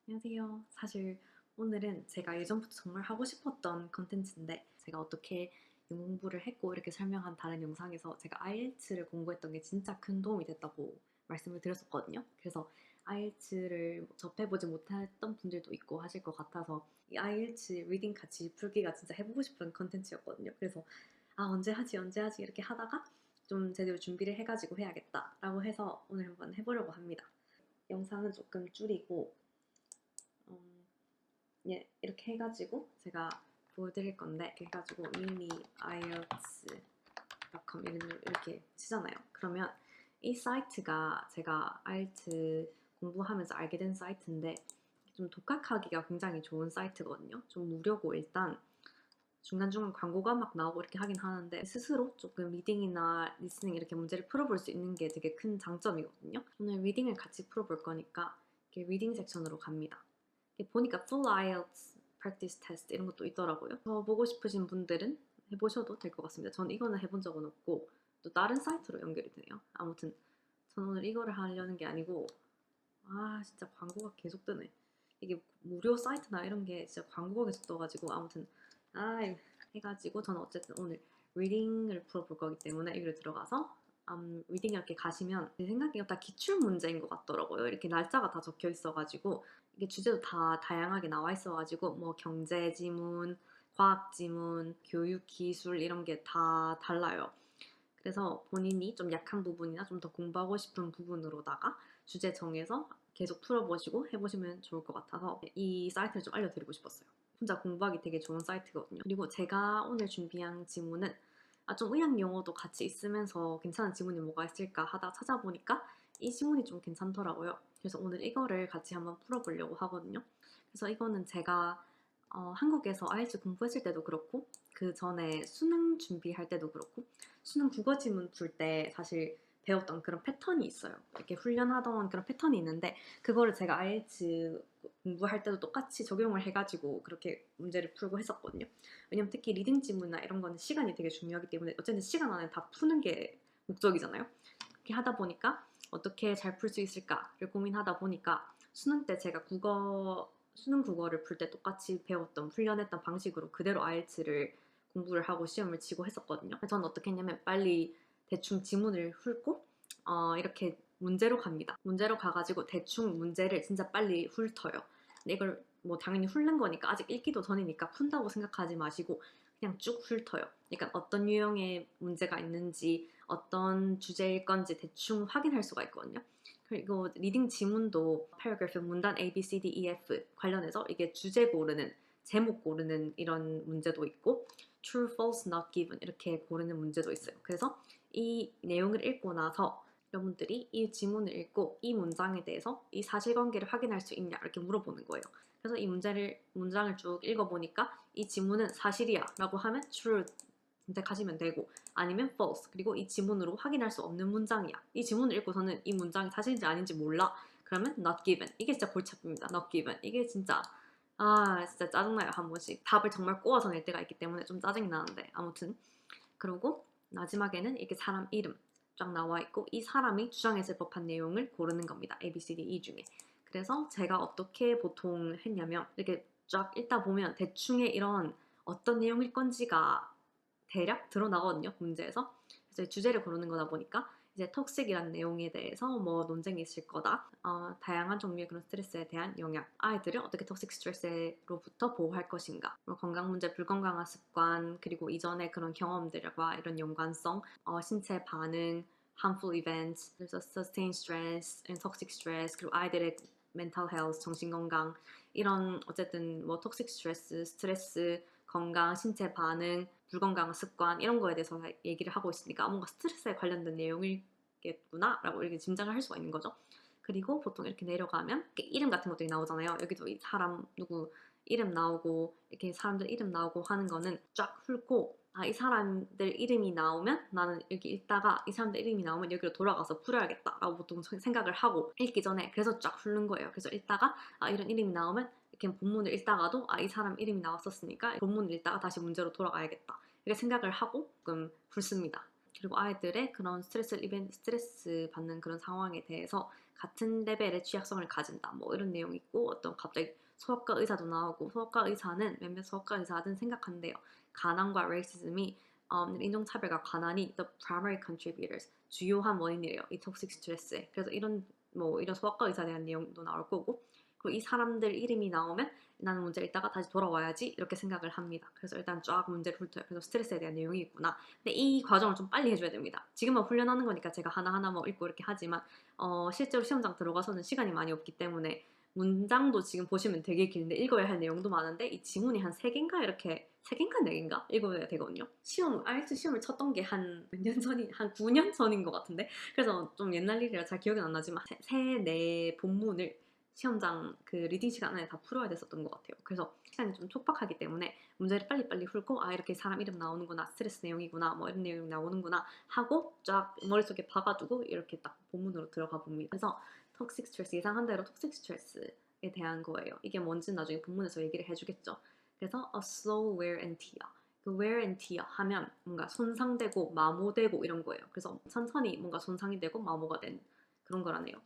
안녕하세요. 사실 오늘은 제가 예전부터 정말 하고 싶었던 컨텐츠인데 제가 어떻게 영어 공부를 했고 이렇게 설명한 다른 영상에서 제가 IELTS를 공부했던 게 진짜 큰 도움이 됐다고 말씀을 드렸었거든요. 그래서 IELTS를 접해보지 못했던 분들도 있고 하실 것 같아서 이 IELTS 리딩 같이 풀기가 진짜 해보고 싶은 컨텐츠였거든요. 그래서 언제 하지 이렇게 하다가 좀 제대로 준비를 해가지고 해야겠다라고 해서 오늘 한번 해보려고 합니다. 영상은 조금 줄이고 예, 이렇게 해가지고 제가 보여드릴 건데 이렇게 해가지고 mini-ielts.com 이렇게 치잖아요. 그러면 이 사이트가 제가 IELTS 공부하면서 알게 된 사이트인데 좀 독학하기가 굉장히 좋은 사이트거든요. 좀 무료고 일단 중간중간 광고가 막 나오고 이렇게 하긴 하는데 스스로 조금 리딩이나 리스닝 이렇게 문제를 풀어볼 수 있는 게 되게 큰 장점이거든요. 오늘 리딩을 같이 풀어볼 거니까 이렇게 리딩 섹션으로 갑니다. 보니까 Full IELTS Practice Test 이런 것도 있더라고요. 더 보고 싶으신 분들은 해보셔도 될 것 같습니다. 전 이거는 해본 적은 없고 또 다른 사이트로 연결이 되네요. 아무튼 전 오늘 이거를 하려는 게 아니고 진짜 광고가 계속 뜨네. 이게 무료 사이트나 이런 게 진짜 광고가 계속 떠가지고 아무튼 해가지고 저는 어쨌든 오늘 리딩을 풀어볼 거기 때문에 여기를 들어가서 리딩 이렇게 가시면 제 생각에 이거 다 기출 문제인 것 같더라고요. 이렇게 날짜가 다 적혀 있어가지고 이게 주제도 다 다양하게 나와 있어가지고 뭐 경제 지문, 과학 지문, 교육 기술 이런 게 다 달라요. 그래서 본인이 좀 약한 부분이나 좀 더 공부하고 싶은 부분으로다가 주제 정해서 계속 풀어보시고 해보시면 좋을 것 같아서 이 사이트를 좀 알려드리고 싶었어요. 혼자 공부하기 되게 좋은 사이트거든요. 그리고 제가 오늘 준비한 지문은 좀 의학 용어도 같이 있으면서 괜찮은 지문이 뭐가 있을까 하다가 찾아보니까 이 지문이 좀 괜찮더라고요. 그래서 오늘 이거를 같이 한번 풀어보려고 하거든요. 그래서 이거는 제가 한국에서 IELTS 공부했을 때도 그렇고 그 전에 수능 준비할 때도 그렇고 수능 국어 지문 풀 때 사실 배웠던 그런 패턴이 있어요. 이렇게 훈련하던 그런 패턴이 있는데 그거를 제가 IELTS 공부할 때도 똑같이 적용을 해가지고 그렇게 문제를 풀고 했었거든요. 왜냐면 특히 리딩 지문이나 이런 거는 시간이 되게 중요하기 때문에 어쨌든 시간 안에 다 푸는 게 목적이잖아요. 그렇게 하다 보니까 어떻게 잘 풀 수 있을까를 고민하다 보니까 수능 때 제가 수능 국어를 풀 때 똑같이 배웠던 훈련했던 방식으로 그대로 IELTS를 공부를 하고 시험을 치고 했었거든요. 저는 어떻게 했냐면 빨리 대충 지문을 훑고 이렇게 문제로 갑니다. 문제로 가가지고 대충 문제를 진짜 빨리 훑어요. 근데 이걸 뭐 당연히 훑는 거니까 아직 읽기도 전이니까 푼다고 생각하지 마시고 그냥 쭉 훑어요. 그러니까 어떤 유형의 문제가 있는지 어떤 주제일 건지 대충 확인할 수가 있거든요. 그리고 리딩 지문도 paragraph 문단 A, B, C, D, E, F 관련해서 이게 주제 고르는 제목 고르는 이런 문제도 있고 true, false, not given 이렇게 고르는 문제도 있어요. 그래서 이 내용을 읽고 나서 여러분들이 이 지문을 읽고 이 문장에 대해서 이 사실관계를 확인할 수 있냐 이렇게 물어보는 거예요. 그래서 이 문장을 쭉 읽어보니까 이 지문은 사실이야 라고 하면 true 선택하시면 되고 아니면 false 그리고 이 지문으로 확인할 수 없는 문장이야. 이 지문을 읽고서는 이 문장이 사실인지 아닌지 몰라. 그러면 not given. 이게 진짜 골치 아픕니다. not given. 이게 진짜 진짜 짜증나요. 한 번씩 답을 정말 꼬아서 낼 때가 있기 때문에 좀 짜증이 나는데 아무튼 그리고 마지막에는 이렇게 사람 이름 쫙 나와 있고 이 사람이 주장했을 법한 내용을 고르는 겁니다. A, B, C, D, E 중에. 그래서 제가 어떻게 보통 했냐면 이렇게 쫙 읽다 보면 대충의 이런 어떤 내용일 건지가 대략 드러나거든요. 문제에서. 그래서 주제를 고르는 거다 보니까 이제 톡식이라는 내용에 대해서 뭐 논쟁이 있을 거다. 다양한 종류의 그런 스트레스에 대한 영향. 아이들을 어떻게 톡식 스트레스로부터 보호할 것인가. 뭐 건강 문제, 불건강한 습관, 그리고 이전의 그런 경험들과 이런 연관성, 신체 반응, harmful events, 그래서 sustained stress, toxic stress, 그리고 아이들의 mental health, 정신건강 이런 어쨌든 뭐 toxic 스트레스, 건강, 신체 반응, 불건강한 습관 이런 거에 대해서 얘기를 하고 있으니까 뭔가 스트레스에 관련된 내용이겠구나 라고 이렇게 짐작을 할 수가 있는 거죠. 그리고 보통 이렇게 내려가면 이렇게 이름 같은 것들이 나오잖아요. 여기도 이 사람 누구 이름 나오고 이렇게 사람들 이름 나오고 하는 거는 쫙 훑고 이 사람들 이름이 나오면 나는 여기 읽다가 이 사람들 이름이 나오면 여기로 돌아가서 풀어야겠다 라고 보통 생각을 하고 읽기 전에 그래서 쫙 훑는 거예요. 그래서 읽다가 이런 이름이 나오면 이렇게 본문을 읽다가도 이 사람 이름이 나왔었으니까 본문을 읽다가 다시 문제로 돌아가야겠다 이렇게 생각을 하고 조금 훑습니다. 그리고 아이들의 그런 스트레스 받는 그런 상황에 대해서 같은 레벨의 취약성을 가진다. 뭐 이런 내용이 있고 어떤 갑자기 소아과 의사도 나오고 소아과 의사는 몇몇 소아과 의사는 생각한대요. 가난과 레이시즘이 인종차별과 가난이 the primary contributors 주요한 원인이래요. 이 톡식 스트레스에. 그래서 이런 소아과 의사에 대한 내용도 나올 거고 그리고 이 사람들 이름이 나오면 나는 문제를 읽다가 다시 돌아와야지 이렇게 생각을 합니다. 그래서 일단 쫙 문제를 훑어요. 그래서 스트레스에 대한 내용이 있구나. 근데 이 과정을 좀 빨리 해줘야 됩니다. 지금은 훈련하는 거니까 제가 하나하나 뭐 읽고 이렇게 하지만 실제로 시험장 들어가서는 시간이 많이 없기 때문에 문장도 지금 보시면 되게 긴데 읽어야 할 내용도 많은데 이 지문이 한 3개인가 이렇게 3개인가 4개인가 읽어야 되거든요. IELTS 시험을 쳤던 게 한 몇 년 전이 한 9년 전인 것 같은데 그래서 좀 옛날 일이라 잘 기억은 안 나지만 3-4 본문을 시험장 그 리딩 시간 안에 다 풀어야 됐었던 것 같아요. 그래서 시간이 좀 촉박하기 때문에 문제를 빨리빨리 풀고 이렇게 사람 이름 나오는구나 스트레스 내용이구나 뭐 이런 내용이 나오는구나 하고 쫙 머릿속에 박아두고 이렇게 딱 본문으로 들어가 봅니다. 그래서 톡식 스트레스 예상한 대로 톡식 스트레스에 대한 거예요. 이게 뭔지는 나중에 본문에서 얘기를 해주겠죠. 그래서 a slow wear and tear. 그 wear and tear 하면 뭔가 손상되고 마모되고 이런 거예요. 그래서 천천히 뭔가 손상이 되고 마모가 된 그런 거라네요.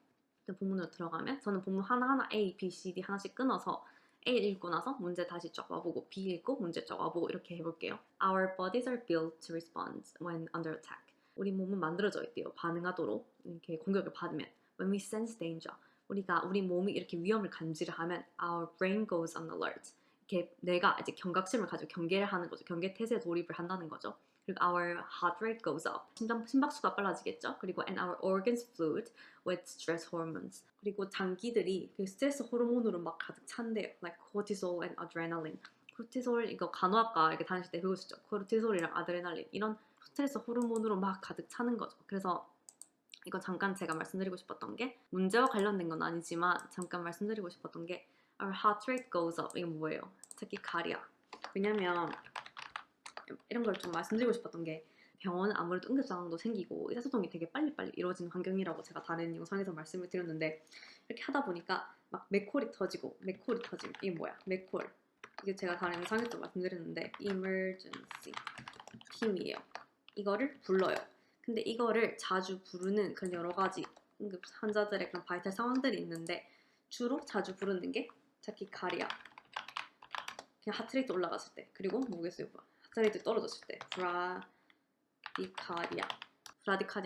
본문으로 들어가면 저는 본문 하나하나 A, B, C, D 하나씩 끊어서 A 읽고 나서 문제 다시 쫙 와보고 B 읽고 문제 쫙 와보고 이렇게 해볼게요. Our bodies are built to respond when under attack. 우리 몸은 만들어져 있대요. 반응하도록 이렇게 공격을 받으면 When we sense danger. 우리 몸이 이렇게 위험을 감지를 하면 Our brain goes on alert. 이렇게 뇌가 이제 경각심을 가지고 경계를 하는 거죠. 경계 태세에 돌입을 한다는 거죠. 그리고 our heart rate goes up. 심박수가 빨라지겠죠. 그리고 and our organs fluid with stress hormones. 그리고 장기들이 그 스트레스 호르몬으로 막 가득 찬대요. Like cortisol and adrenaline. 코르티솔 이거 간호학과 이렇게 다니실 때 배우시죠. 코르티솔이랑 아드레날린 이런 스트레스 호르몬으로 막 가득 차는 거죠. 그래서 이거 잠깐 제가 말씀드리고 싶었던 게 문제와 관련된 건 아니지만 잠깐 말씀드리고 싶었던 게 our heart rate goes up. 이게 뭐예요? 특히 가리아. 왜냐면 이런 걸 좀 말씀드리고 싶었던 게 병원은 아무래도 응급 상황도 생기고 의사소통이 되게 빨리빨리 이루어지는 환경이라고 제가 다른 영상에서 말씀을 드렸는데 이렇게 하다 보니까 막 맥콜이 터지고 이게 뭐야? 맥콜. 이게 제가 다른 영상에서 말씀드렸는데 emergency 팀이에요. 이거를 불러요. 근데 이거를 자주 부르는 그런 여러 가지 응급 환자들의 그런 바이탈 상황들이 있는데 주로 자주 부르는 게 타키카리아. 그냥 하트레이트 올라갔을 때 그리고 뭐겠어요? 하트레이트 떨어졌을 때 브라디카리아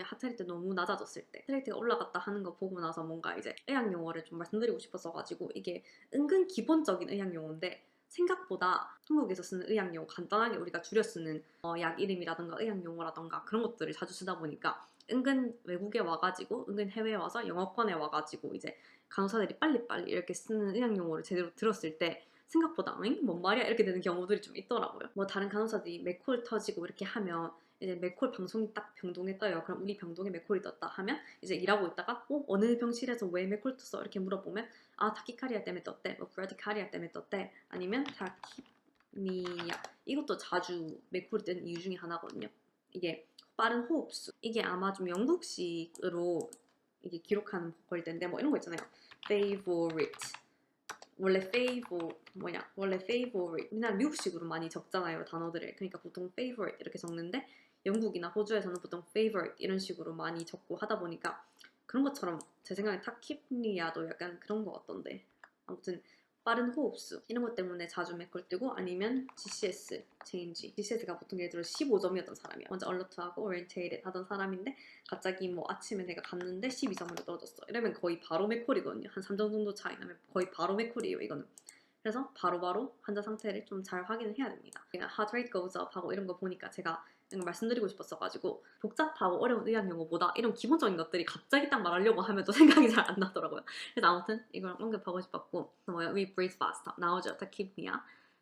하트레이트 너무 낮아졌을 때 하트레이트가 올라갔다 하는 거 보고 나서 뭔가 이제 의학 용어를 좀 말씀드리고 싶었어가지고 이게 은근 기본적인 의학 용어인데 생각보다 한국에서 쓰는 의학 용어 간단하게 우리가 줄여 쓰는 약 이름이라던가 의학 용어라던가 그런 것들을 자주 쓰다 보니까 은근 외국에 와가지고 은근 해외에 와서 영어권에 와가지고 이제 간호사들이 빨리빨리 이렇게 쓰는 의학 용어를 제대로 들었을 때 생각보다 뭔 말이야 이렇게 되는 경우들이 좀 있더라고요. 뭐 다른 간호사들이 맥콜 터지고 이렇게 하면 이제 맥콜 방송이 딱 병동에 떠요. 그럼 우리 병동에 맥콜이 떴다 하면 이제 일하고 있다가 어느 병실에서 왜 맥콜 떴어? 이렇게 물어보면 타키카리아 때문에 떴대. 뭐 브라디카리아 때문에 떴대. 아니면 타키미아 이것도 자주 맥콜이 뜬 이유 중에 하나거든요. 이게 빠른 호흡수. 이게 아마 좀 영국식으로 이게 기록하는 보컬인데 뭐 이런 거 있잖아요. favorite. 원래 favorite 우리나라 미국식으로 많이 적잖아요 단어들을. 그러니까 보통 favorite 이렇게 적는데 영국이나 호주에서는 보통 favorite 이런 식으로 많이 적고 하다 보니까 그런 것처럼 제 생각에 타키프니아도 약간 그런 것 같던데 아무튼 빠른 호흡수 이런 것 때문에 자주 맥콜 뜨고 아니면 GCS GCS가 보통 예를 들어 15점이었던 사람이야. 먼저 alert하고 orientated 하던 사람인데 갑자기 뭐 아침에 내가 갔는데 12점으로 떨어졌어. 이러면 거의 바로 맥콜이거든요. 한 3점 정도 차이 나면 거의 바로 맥콜이에요 이거는. 그래서 바로바로 환자 상태를 좀 잘 확인을 해야 됩니다. heart rate goes up 하고 이런 거 보니까 제가 이런 거 말씀드리고 싶었어가지고 복잡하고 어려운 의학 용어보다 이런 기본적인 것들이 갑자기 딱 말하려고 하면 또 생각이 잘 안 나더라고요. 그래서 아무튼 이걸 언급하고 싶었고 we breathe faster 나오죠.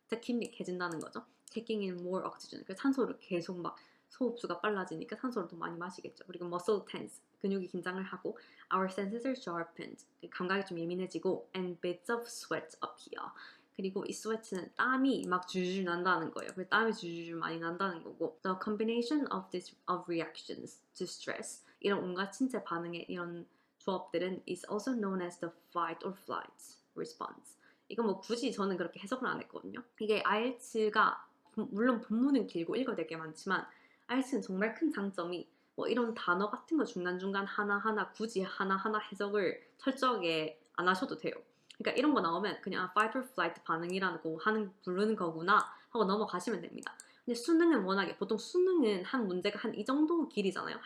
타키미해진다는 거죠. taking in more oxygen 그 산소를 계속 막 소흡수가 빨라지니까 산소를 더 많이 마시겠죠. 그리고 muscle tense 근육이 긴장을 하고 our senses are sharpened 감각이 좀 예민해지고 and bits of sweat appear 그리고 이 sweat는 땀이 막 줄줄 난다는 거예요. 그래서 땀이 줄줄 많이 난다는 거고 the combination of reactions to stress 이런 온갖 신체 반응의 이런 조합들은 is also known as the fight or flight response. 이건 뭐 굳이 저는 그렇게 해석을 안 했거든요. 이게 IELTS가 물론 본문은 길고 읽어야 될 게 많지만 IELTS는 정말 큰 장점이 뭐 이런 단어 같은 거 중간중간 하나하나 굳이 하나하나 해석을 철저하게 안 하셔도 돼요. 그러니까 이런 거 나오면 그냥 fight or flight 반응이라고 부르는 거구나 하고 넘어가시면 됩니다. 근데 수능은 워낙에 보통 수능은 한 문제가 한 이 정도 길이잖아요.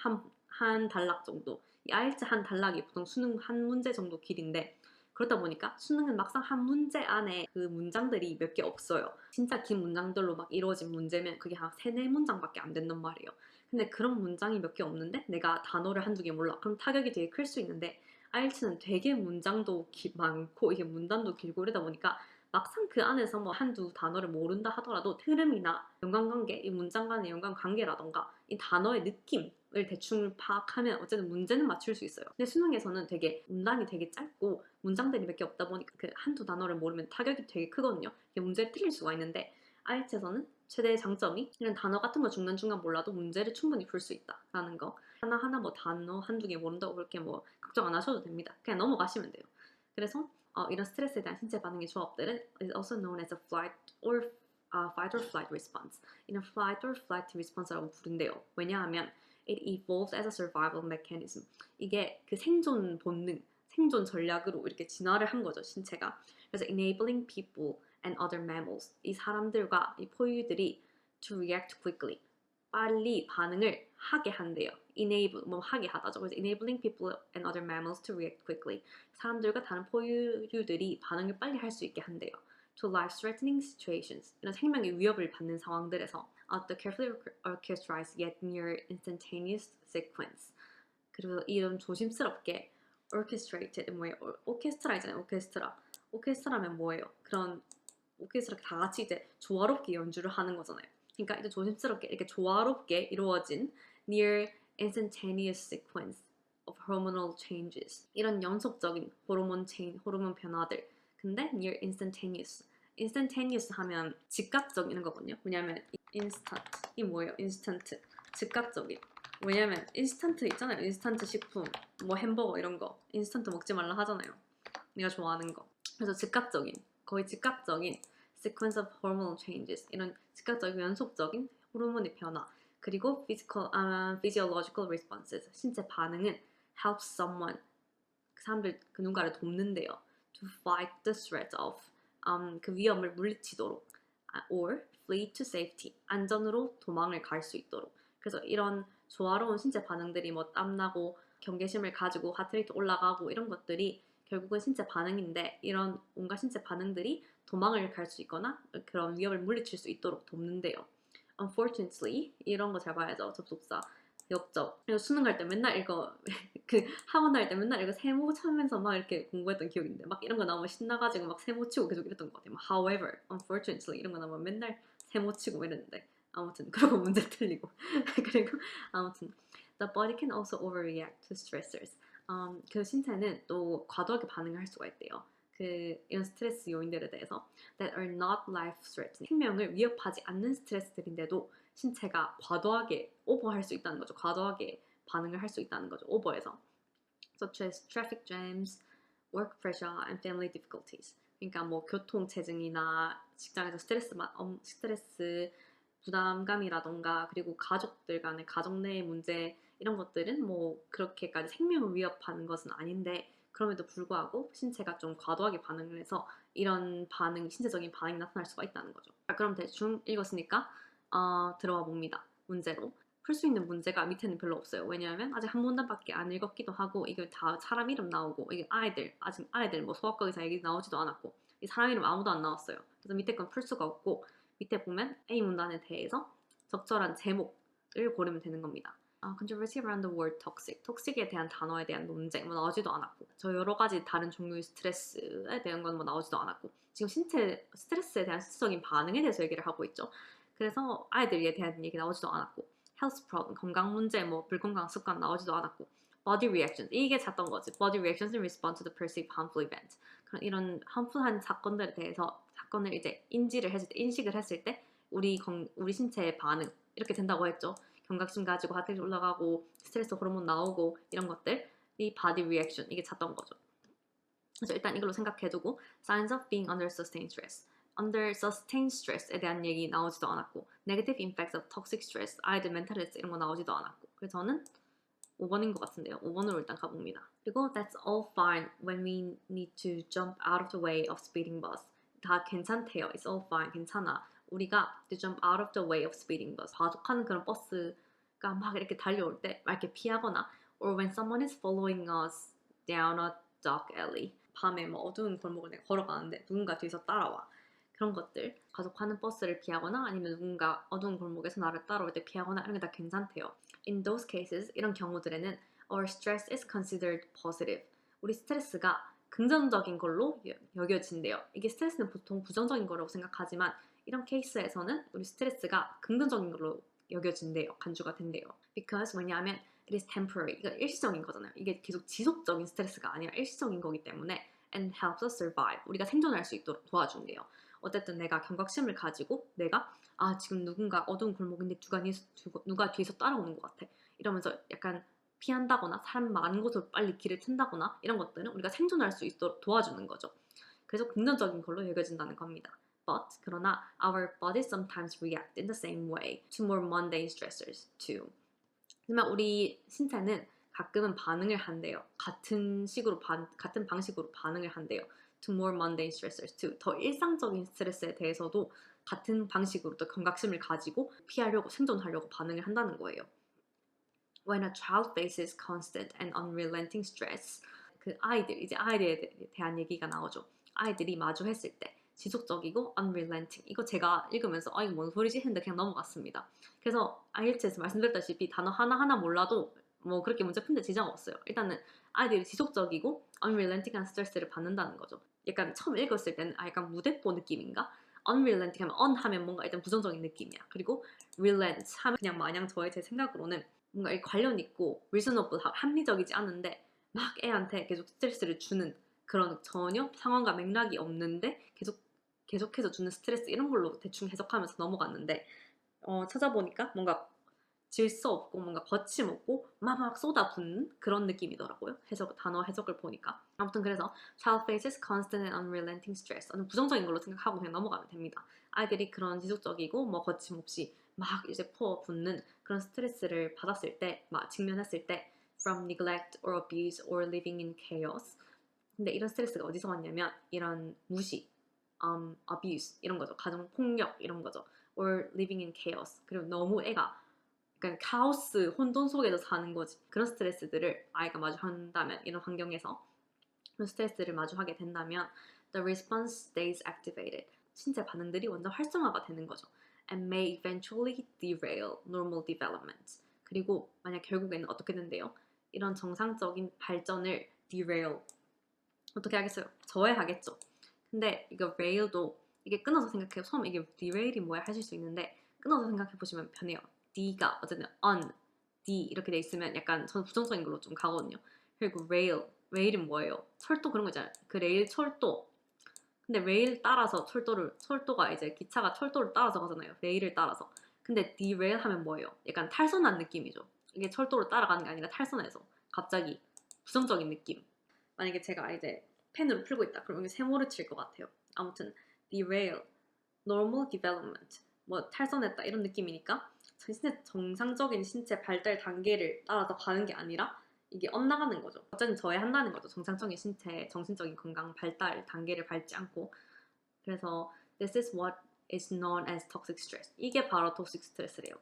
한 단락 정도. 이 IELTS 한 단락이 보통 수능 한 문제 정도 길인데 그러다 보니까 수능은 막상 한 문제 안에 그 문장들이 몇 개 없어요. 진짜 긴 문장들로 막 이루어진 문제면 그게 한 3, 4문장밖에 안 된단 말이에요. 근데 그런 문장이 몇 개 없는데 내가 단어를 한두 개 몰라. 그럼 타격이 되게 클 수 있는데 IELTS는 되게 문장도 많고 이게 문단도 길고 이러다 보니까 막상 그 안에서 뭐 한두 단어를 모른다 하더라도 흐름이나 연관관계, 이 문장 간의 연관관계라던가 이 단어의 느낌을 대충 파악하면 어쨌든 문제는 맞출 수 있어요. 근데 수능에서는 되게 문단이 되게 짧고 문장들이 몇 개 없다 보니까 그 한두 단어를 모르면 타격이 되게 크거든요. 이게 문제를 틀릴 수가 있는데 IELTS에서는 최대의 장점이 이런 단어 같은 거 중간중간 몰라도 문제를 충분히 풀 수 있다라는 거. 하나하나 뭐 단어 한두 개 모른다고 그렇게 뭐 걱정 안 하셔도 됩니다. 그냥 넘어가시면 돼요. 그래서 이런 스트레스에 대한 신체 반응의 조합들은 is also known as a fight or flight response. 이런 flight or flight response라고 부른대요. 왜냐하면 it evolves as a survival mechanism. 이게 그 생존 본능, 생존 전략으로 이렇게 진화를 한 거죠, 신체가. 그래서 enabling people and other mammals. 이 사람들과 이 포유들이 to react quickly. 빨리 반응을 하게 한대요. enable, 뭐 하게 하다죠. 그래서 enabling people and other mammals to react quickly. 사람들과 다른 포유류들이 반응을 빨리 할 수 있게 한대요. To life-threatening situations. 이런 생명의 위협을 받는 상황들에서 the carefully orchestrized yet near instantaneous sequence. 그리고 이런 조심스럽게 orchestrated 뭐예요? 오케스트라잖아요. 오케스트라면 뭐예요? 그런 오케스트라 다 같이 이제 조화롭게 연주를 하는 거잖아요. 그러니까 이제 조심스럽게 이렇게 조화롭게 이루어진 near instantaneous sequence of hormonal changes. 이런 연속적인 호르몬 변화들. 근데 near instantaneous 하면 즉각적 이런 거거든요. 왜냐면 instant 이 뭐예요? instant 즉각적인. 왜냐면 인스턴트 있잖아요. 인스턴트 식품, 뭐 햄버거 이런 거 인스턴트 먹지 말라 하잖아요. 내가 좋아하는 거. 그래서 거의 즉각적인 sequence of hormonal changes 이런 즉각적인 연속적인 호르몬의 변화 그리고 physiological responses 신체 반응은 help someone 그 사람들 그 누군가를 돕는데요. to fight the threat of 그 위험을 물리치도록 or flee to safety 안전으로 도망을 갈 수 있도록 그래서 이런 조화로운 신체 반응들이 뭐 땀나고 경계심을 가지고 하트레이트 올라가고 이런 것들이 결국은 신체 반응인데 이런 온갖 신체 반응들이 도망을 갈 수 있거나 그런 위협을 물리칠 수 있도록 돕는데요. Unfortunately 이런 거 잘 봐야죠. 접속사, 역적. 그리고 수능 갈 때 맨날 이거 그 학원 다닐 때 맨날 이거 세모 쳐면서 막 이렇게 공부했던 기억이 있는데 막 이런 거 나오면 신나가지고 막 세모 치고 계속 이랬던 것 같아요. 막 however, unfortunately 이런 거 나오면 맨날 세모 치고 이랬는데 아무튼 그러고 문제 틀리고 그리고 아무튼 the body can also overreact to stressors. 그 신체는 또 과도하게 반응을 할 수가 있대요. 이런 스트레스 요인들에 대해서 that are not life-threatening 생명을 위협하지 않는 스트레스들인데도 신체가 과도하게 오버할 수 있다는 거죠. 과도하게 반응을 할 수 있다는 거죠. 오버해서 such as traffic jams, work pressure, and family difficulties. 그러니까 뭐 교통체증이나 직장에서 스트레스 부담감이라던가 그리고 가족들 간의 가정 내의 문제 이런 것들은 뭐 그렇게까지 생명을 위협하는 것은 아닌데 그럼에도 불구하고 신체가 좀 과도하게 반응을 해서 이런 신체적인 반응이 나타날 수가 있다는 거죠. 그럼 대충 읽었으니까 들어와 봅니다. 문제로. 풀 수 있는 문제가 밑에는 별로 없어요. 왜냐하면 아직 한 문단밖에 안 읽었기도 하고 이게 다 사람 이름 나오고 이게 아직 아이들 뭐 소아과 의사 얘기 나오지도 않았고 이 사람 이름 아무도 안 나왔어요. 그래서 밑에 건 풀 수가 없고 밑에 보면 A 문단에 대해서 적절한 제목을 고르면 되는 겁니다. Controversy around the word toxic. 톡식에 대한 단어에 대한 논쟁 뭐 나오지도 않았고 저 여러 가지 다른 종류의 스트레스에 대한 건 뭐 나오지도 않았고 지금 신체 스트레스에 대한 신체적인 반응에 대해서 얘기를 하고 있죠. 그래서 아이들에 대한 얘기 나오지도 않았고 health problem, 건강 문제, 뭐 불건강 습관 나오지도 않았고 body reactions, 이게 잤던 거지. body reactions in response to the perceived harmful event. 그런 이런 harmful한 사건들에 대해서 사건을 이제 인식을 했을 때 우리 신체의 반응 이렇게 된다고 했죠. 경각심 가지고 하트가 올라가고 스트레스 호르몬 나오고 이런 것들 이 body reaction 이게 잤던 거죠. 그래서 일단 이걸로 생각해두고 signs of being under sustained stress. under sustained stress에 대한 얘기 나오지도 않았고 negative impacts of toxic stress, 아이들 멘탈 헬스 이런 거 나오지도 않았고 그래서 저는 5번인 것 같은데요. 5번으로 일단 가봅니다. 그리고 that's all fine when we need to jump out of the way of speeding bus. 다 괜찮대요. It's all fine. 괜찮아. 우리가 to jump out of the way of speeding bus. 과속하는 그런 버스가 막 이렇게 달려올 때 막 이렇게 피하거나 or when someone is following us down a dark alley. 밤에 뭐 어두운 골목을 내가 걸어가는데 누군가 뒤에서 따라와. 그런 것들. 과속하는 버스를 피하거나 아니면 누군가 어두운 골목에서 나를 따라올 때 피하거나 이런 게 다 괜찮대요. In those cases, 이런 경우들에는 our stress is considered positive. 우리 스트레스가 긍정적인 걸로 여겨진대요. 이게 스트레스는 보통 부정적인 거라고 생각하지만 이런 케이스에서는 우리 스트레스가 긍정적인 걸로 여겨진대요. 간주가 된대요. Because 왜냐하면 it is temporary. 이거 일시적인 거잖아요. 이게 계속 지속적인 스트레스가 아니라 일시적인 거기 때문에 and helps us survive. 우리가 생존할 수 있도록 도와준대요. 어쨌든 내가 경각심을 가지고 내가 지금 누군가 어두운 골목인데 누가 뒤에서 따라오는 것 같아. 이러면서 약간 피한다거나 사람 많은 곳으로 빨리 길을 튼다거나 이런 것들은 우리가 생존할 수 있도록 도와주는 거죠. 그래서 긍정적인 걸로 여겨진다는 겁니다. But 그러나 our bodies sometimes react in the same way to more mundane stressors too. 하지만 우리 신체는 가끔은 반응을 한대요. 같은 방식으로 반응을 한대요. To more mundane stressors too. 더 일상적인 스트레스에 대해서도 같은 방식으로 또 경각심을 가지고 피하려고 생존하려고 반응을 한다는 거예요. When a child faces constant and unrelenting stress, 그 이제 아이들에 대한 얘기가 나오죠. 아이들이 마주했을 때 지속적이고 unrelenting. 이거 제가 읽으면서 이거 뭔 소리지 했는데 그냥 넘어갔습니다. 그래서 IELTS에서 말씀드렸다시피 단어 하나하나 몰라도 뭐 그렇게 문제 푸는데 지장 없어요. 일단은 아이들이 지속적이고 unrelenting한 스트레스를 받는다는 거죠. 약간 처음 읽었을 때는 약간 무대뽀 느낌인가? unrelenting 하면 하면 뭔가 일단 부정적인 느낌이야. 그리고 relent 하면 그냥 마냥 제 생각으로는 뭔가 관련 있고 reasonable 합리적이지 않은데 막 애한테 계속 스트레스를 주는 그런 전혀 상황과 맥락이 없는데 계속해서 주는 스트레스 이런 걸로 대충 해석하면서 넘어갔는데 찾아보니까 뭔가 질서 없고 뭔가 거침없고 막 쏟아붓는 그런 느낌이더라고요. 단어 해석을 보니까. 아무튼 그래서 child faces constant and unrelenting stress. 부정적인 걸로 생각하고 그냥 넘어가면 됩니다. 아이들이 그런 지속적이고 뭐 거침없이 막 이제 퍼붓는 그런 스트레스를 받았을 때, 막 직면했을 때 from neglect or abuse or living in chaos. 근데 이런 스트레스가 어디서 왔냐면 이런 무시, abuse 이런 거죠. 가정 폭력 이런 거죠. or living in chaos. 그리고 너무 애가 약간 카오스, 혼돈 속에서 사는 거지. 그런 스트레스들을 아이가 마주한다면 이런 환경에서 그런 스트레스를 마주하게 된다면 the response stays activated. 신체 반응들이 완전 활성화가 되는 거죠. and may eventually derail normal development. 그리고 만약 결국에는 어떻게 된대요? 이런 정상적인 발전을 derail 어떻게 하겠어요? 저해하겠죠. 근데 이거 rail도 이게 끊어서 생각해요. 처음 이게 derail이 뭐야 하실 수 있는데 끊어서 생각해 보시면 편해요. D가 어쨌든 on, D 이렇게 돼 있으면 약간 저는 부정적인 걸로 좀 가거든요. 그리고 rail은 뭐예요? 철도 그런 거 있잖아요. 그 레일 철도. 근데 레일 따라서 철도가 이제 기차가 철도를 따라서 가잖아요. 레일을 따라서. 근데 derail 하면 뭐예요? 약간 탈선한 느낌이죠. 이게 철도를 따라가는 게 아니라 탈선해서 갑자기 부정적인 느낌. 만약에 제가 이제 펜으로 풀고 있다. 그럼 여기 세모를 칠 것 같아요. 아무튼 derail, normal development, 뭐 탈선했다 이런 느낌이니까 신체 정상적인 신체 발달 단계를 따라서 가는 게 아니라 이게 엇나가는 거죠. 어쨌든 저해한다는 거죠. 정상적인 신체, 정신적인 건강 발달 단계를 밟지 않고. 그래서 this is what is known as toxic stress. 이게 바로 toxic stress래요.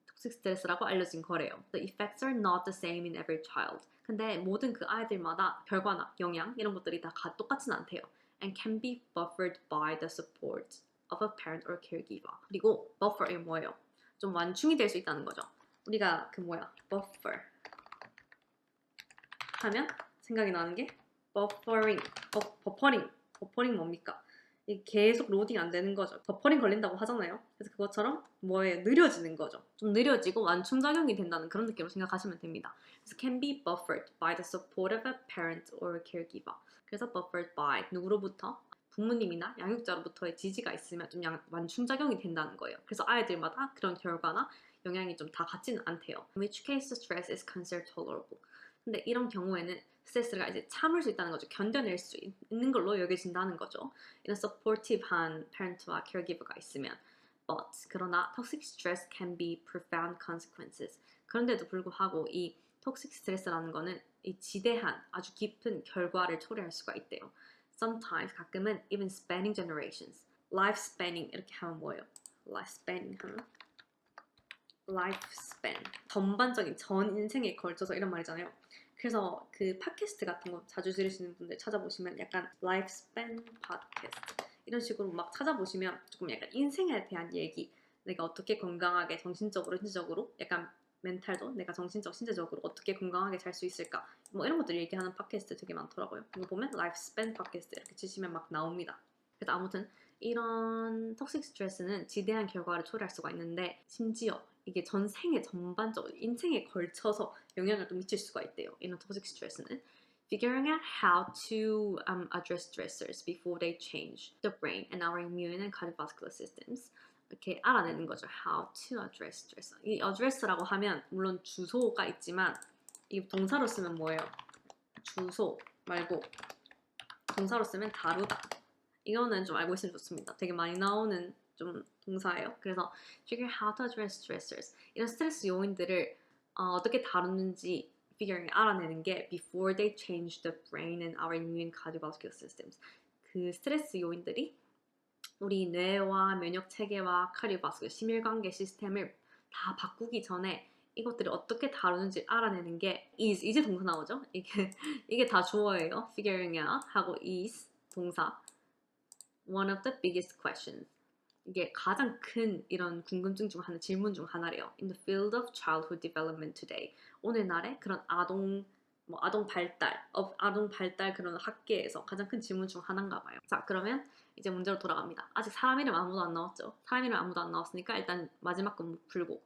toxic stress라고 알려진 거래요. The effects are not the same in every child. 근데 모든 그 아이들마다 결과나 영향 이런 것들이 다 똑같진 않대요. And can be buffered by the support of a parent or caregiver. 그리고 buffer이 뭐예요? 좀 완충이 될 수 있다는 거죠. 우리가 buffer 하면 생각이 나는 게 버퍼링 뭡니까? 이게 계속 로딩 안 되는 거죠. 버퍼링 걸린다고 하잖아요. 그래서 그것처럼 느려지는 거죠. 좀 느려지고 완충작용이 된다는 그런 느낌으로 생각하시면 됩니다. 그래서 can be buffered by the support of a parent or caregiver. 그래서 buffered by 누구로부터? 부모님이나 양육자로부터의 지지가 있으면 좀 완충작용이 된다는 거예요. 그래서 아이들마다 그런 결과나 영향이 좀 다 같지는 않대요. In which case the stress is considered tolerable. 근데 이런 경우에는 스트레스가 이제 참을 수 있다는 거죠. 견뎌낼 수 있는 걸로 여겨진다는 거죠. 이런 supportive한 parent와 caregiver가 있으면 But 그러나 toxic stress can be profound consequences. 그런데도 불구하고 이 toxic stress라는 거는 이 지대한 아주 깊은 결과를 초래할 수가 있대요. Sometimes 가끔은 even spanning generations. life spanning 이렇게 하면 뭐예요? life spanning 하면 lifespan 전반적인 전 인생에 걸쳐서 이런 말이잖아요. 그래서 그 팟캐스트 같은 거 자주 들으시는 분들 찾아보시면 약간 lifespan 팟캐스트 이런 식으로 막 찾아보시면 조금 약간 인생에 대한 얘기, 내가 어떻게 건강하게 정신적으로 신체적으로 약간 멘탈도 내가 정신적 신체적으로 어떻게 건강하게 잘 수 있을까 뭐 이런 것들 얘기하는 팟캐스트 되게 많더라고요. 이거 보면 lifespan 팟캐스트 이렇게 치시면 막 나옵니다. 그래서 아무튼 이런 톡식 스트레스는 지대한 결과를 초래할 수가 있는데 심지어 이게 전 생애 전반적으로 인생에 걸쳐서 영향을 또 미칠 수가 있대요. 이런 톡식 스트레스는 figuring out how to address stressors before they change the brain and our immune and cardiovascular systems. 이렇게 알아내는 거죠. How to address stress. 이 address라고 하면 물론 주소가 있지만 이 동사로 쓰면 뭐예요? 주소 말고 동사로 쓰면 다루다. 이거는 좀 알고 있으면 좋습니다. 되게 많이 나오는 좀 동사예요. 그래서 figure how to address stressors. 이런 스트레스 요인들을 어떻게 다루는지 figuring 알아내는 게 before they change the brain and our immune cardiovascular systems. 그 스트레스 요인들이 우리 뇌와 면역 체계와 cardiovascular 심혈관계 시스템을 다 바꾸기 전에 이것들을 어떻게 다루는지 알아내는 게 is 이제 동사 나오죠? 이게 다 주어예요. figuring out 하고 is 동사. One of the biggest questions. 이게 가장 큰 이런 궁금증 중 하나, 질문 중 하나래요. In the field of childhood development today. 오늘날의 그런 아동 발달 그런 학계에서 가장 큰 질문 중 하나인가 봐요. 자, 그러면 이제 문제로 돌아갑니다. 아직 사람 이름 아무도 안 나왔죠? 사람 이름 아무도 안 나왔으니까 일단 마지막 건 풀고.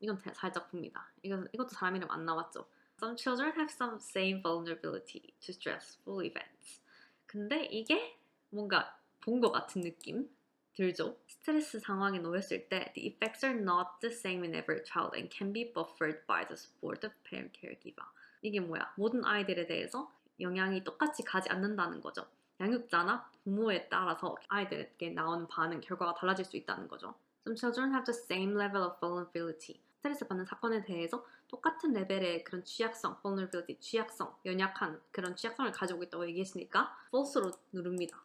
이건 살짝 풉니다. 이것도 사람 이름 안 나왔죠? Some children have some same vulnerability to stressful events. 근데 이게 뭔가 본 것 같은 느낌 들죠? 스트레스 상황에 놓였을 때 the effects are not the same in every child and can be buffered by the support of parent caregiver. 이게 뭐야? 모든 아이들에 대해서 영향이 똑같이 가지 않는다는 거죠. 양육자나 부모에 따라서 아이들에게 나오는 반응, 결과가 달라질 수 있다는 거죠. Some children have the same level of vulnerability. 스트레스 받는 사건에 대해서 똑같은 레벨의 그런 취약성, vulnerability, 취약성, 연약한 그런 취약성을 가지고 있다고 얘기했으니까 false로 누릅니다.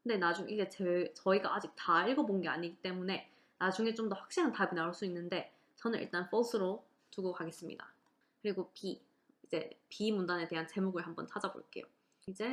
근데 나중에 이게 저희가 아직 다 읽어본 게 아니기 때문에 나중에 좀 더 확실한 답이 나올 수 있는데 저는 일단 false로 두고 가겠습니다. 그리고 B, 이제 B 문단에 대한 제목을 한번 찾아볼게요. 이제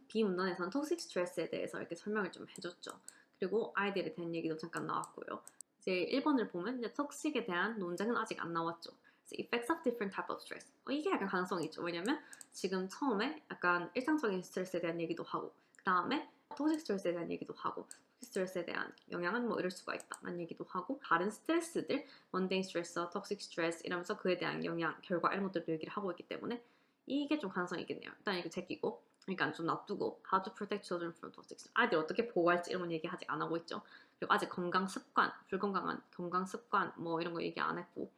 B 문단에서는 toxic stress에 대해서 이렇게 설명을 좀 해줬죠. 그리고 아이들에 대한 얘기도 잠깐 나왔고요. 이제 1번을 보면 이제 toxic에 대한 논쟁은 아직 안 나왔죠. effects of different type of stress. 이게 약간 가능성이 있죠. 왜냐면 지금 처음에 약간 일상적인 스트레스에 대한 얘기도 하고 그 다음에 토식 스트레스에 대한 얘기도 하고 스트레스에 대한 영향은 뭐 이럴 수가 있다라는 얘기도 하고 다른 스트레스들, mundane stress, toxic stress 이러면서 그에 대한 영향, 결과 이런 것들도 얘기를 하고 있기 때문에 이게 좀 가능성이 있겠네요. 일단 이거 제끼고 그러니까 좀 놔두고 how to protect children from toxic stress. 아이들 어떻게 보호할지 이런 건 얘기 아직 안 하고 있죠. 그리고 아직 건강 습관, 불건강한 건강 습관 뭐 이런 거 얘기 안 했고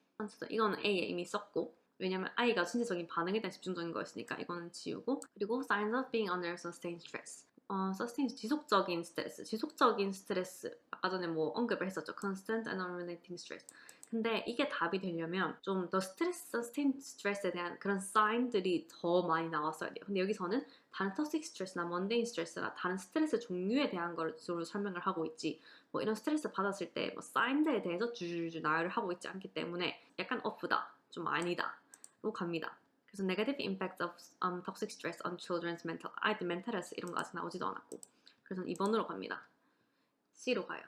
이거는 A에 이미 썼고 왜냐면 아이가 신체적인 반응에 대한 집중적인 거였으니까 이거는 지우고 그리고 signs of being under sustained stress. sustained 지속적인 스트레스 아까 전에 뭐 언급을 했었죠. constant and unrelenting stress. 근데 이게 답이 되려면 좀 더 sustained stress에 대한 그런 sign들이 더 많이 나왔어야 돼요. 근데 여기서는 다른 toxic stress나 mundane stress나 다른 스트레스 종류에 대한 걸 주로 설명을 하고 있지 뭐 이런 스트레스 받았을 때 뭐 sign들에 대해서 주주주 나열을 하고 있지 않기 때문에 약간 off다, 좀 아니다로 갑니다. 그래서 negative impact of toxic stress on children's mental, 아이들 mental health 이런 거 아직 나오지도 않았고 그래서 2번으로 갑니다. C로 가요.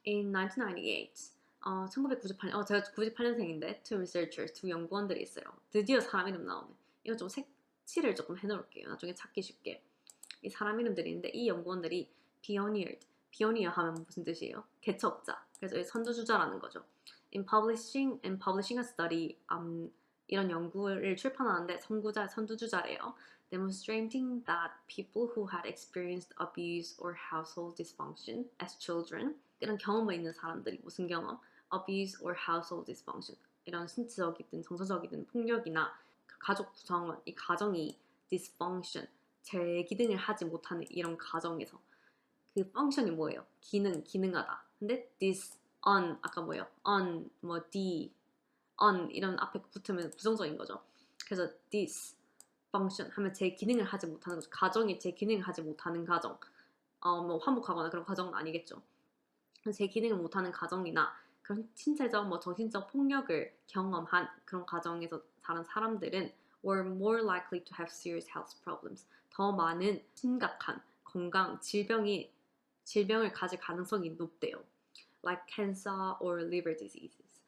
In 1998, 1998년, 제가 98년생인데 two researchers, 두 연구원들이 있어요. 드디어 사람 이름 나오네. 이거 좀 색칠을 조금 해놓을게요. 나중에 찾기 쉽게. 이 사람 이름들이 있는데 이 연구원들이 pioneer 하면 무슨 뜻이에요? 개척자. 그래서 선두주자라는 거죠. In publishing a study, 이런 연구를 출판하는데 선두주자래요. Demonstrating that people who had experienced abuse or household dysfunction as children, 이런 경험을 있는 사람들이 무슨 경험? Abuse or household dysfunction, 이런 신체적이든 정서적이든 폭력이나 가족 구성원, 이 가정이 dysfunction, 제기능을 하지 못하는 이런 가정에서 그 펑션이 뭐예요? 기능하다. 근데 on 아까 뭐예요? on 뭐 d on 이런 앞에 붙으면 부정적인 거죠. 그래서 this function 하면 제 기능을 하지 못하는 거죠. 가정이 제 기능을 하지 못하는 가정. 뭐 화목하거나 그런 가정은 아니겠죠. 제 기능을 못하는 가정이나 그런 신체적, 뭐 정신적 폭력을 경험한 그런 가정에서 사는 사람들은 were more likely to have serious health problems. 더 많은 심각한 건강 질병을 가질 가능성이 높대요. Like cancer or liver diseases.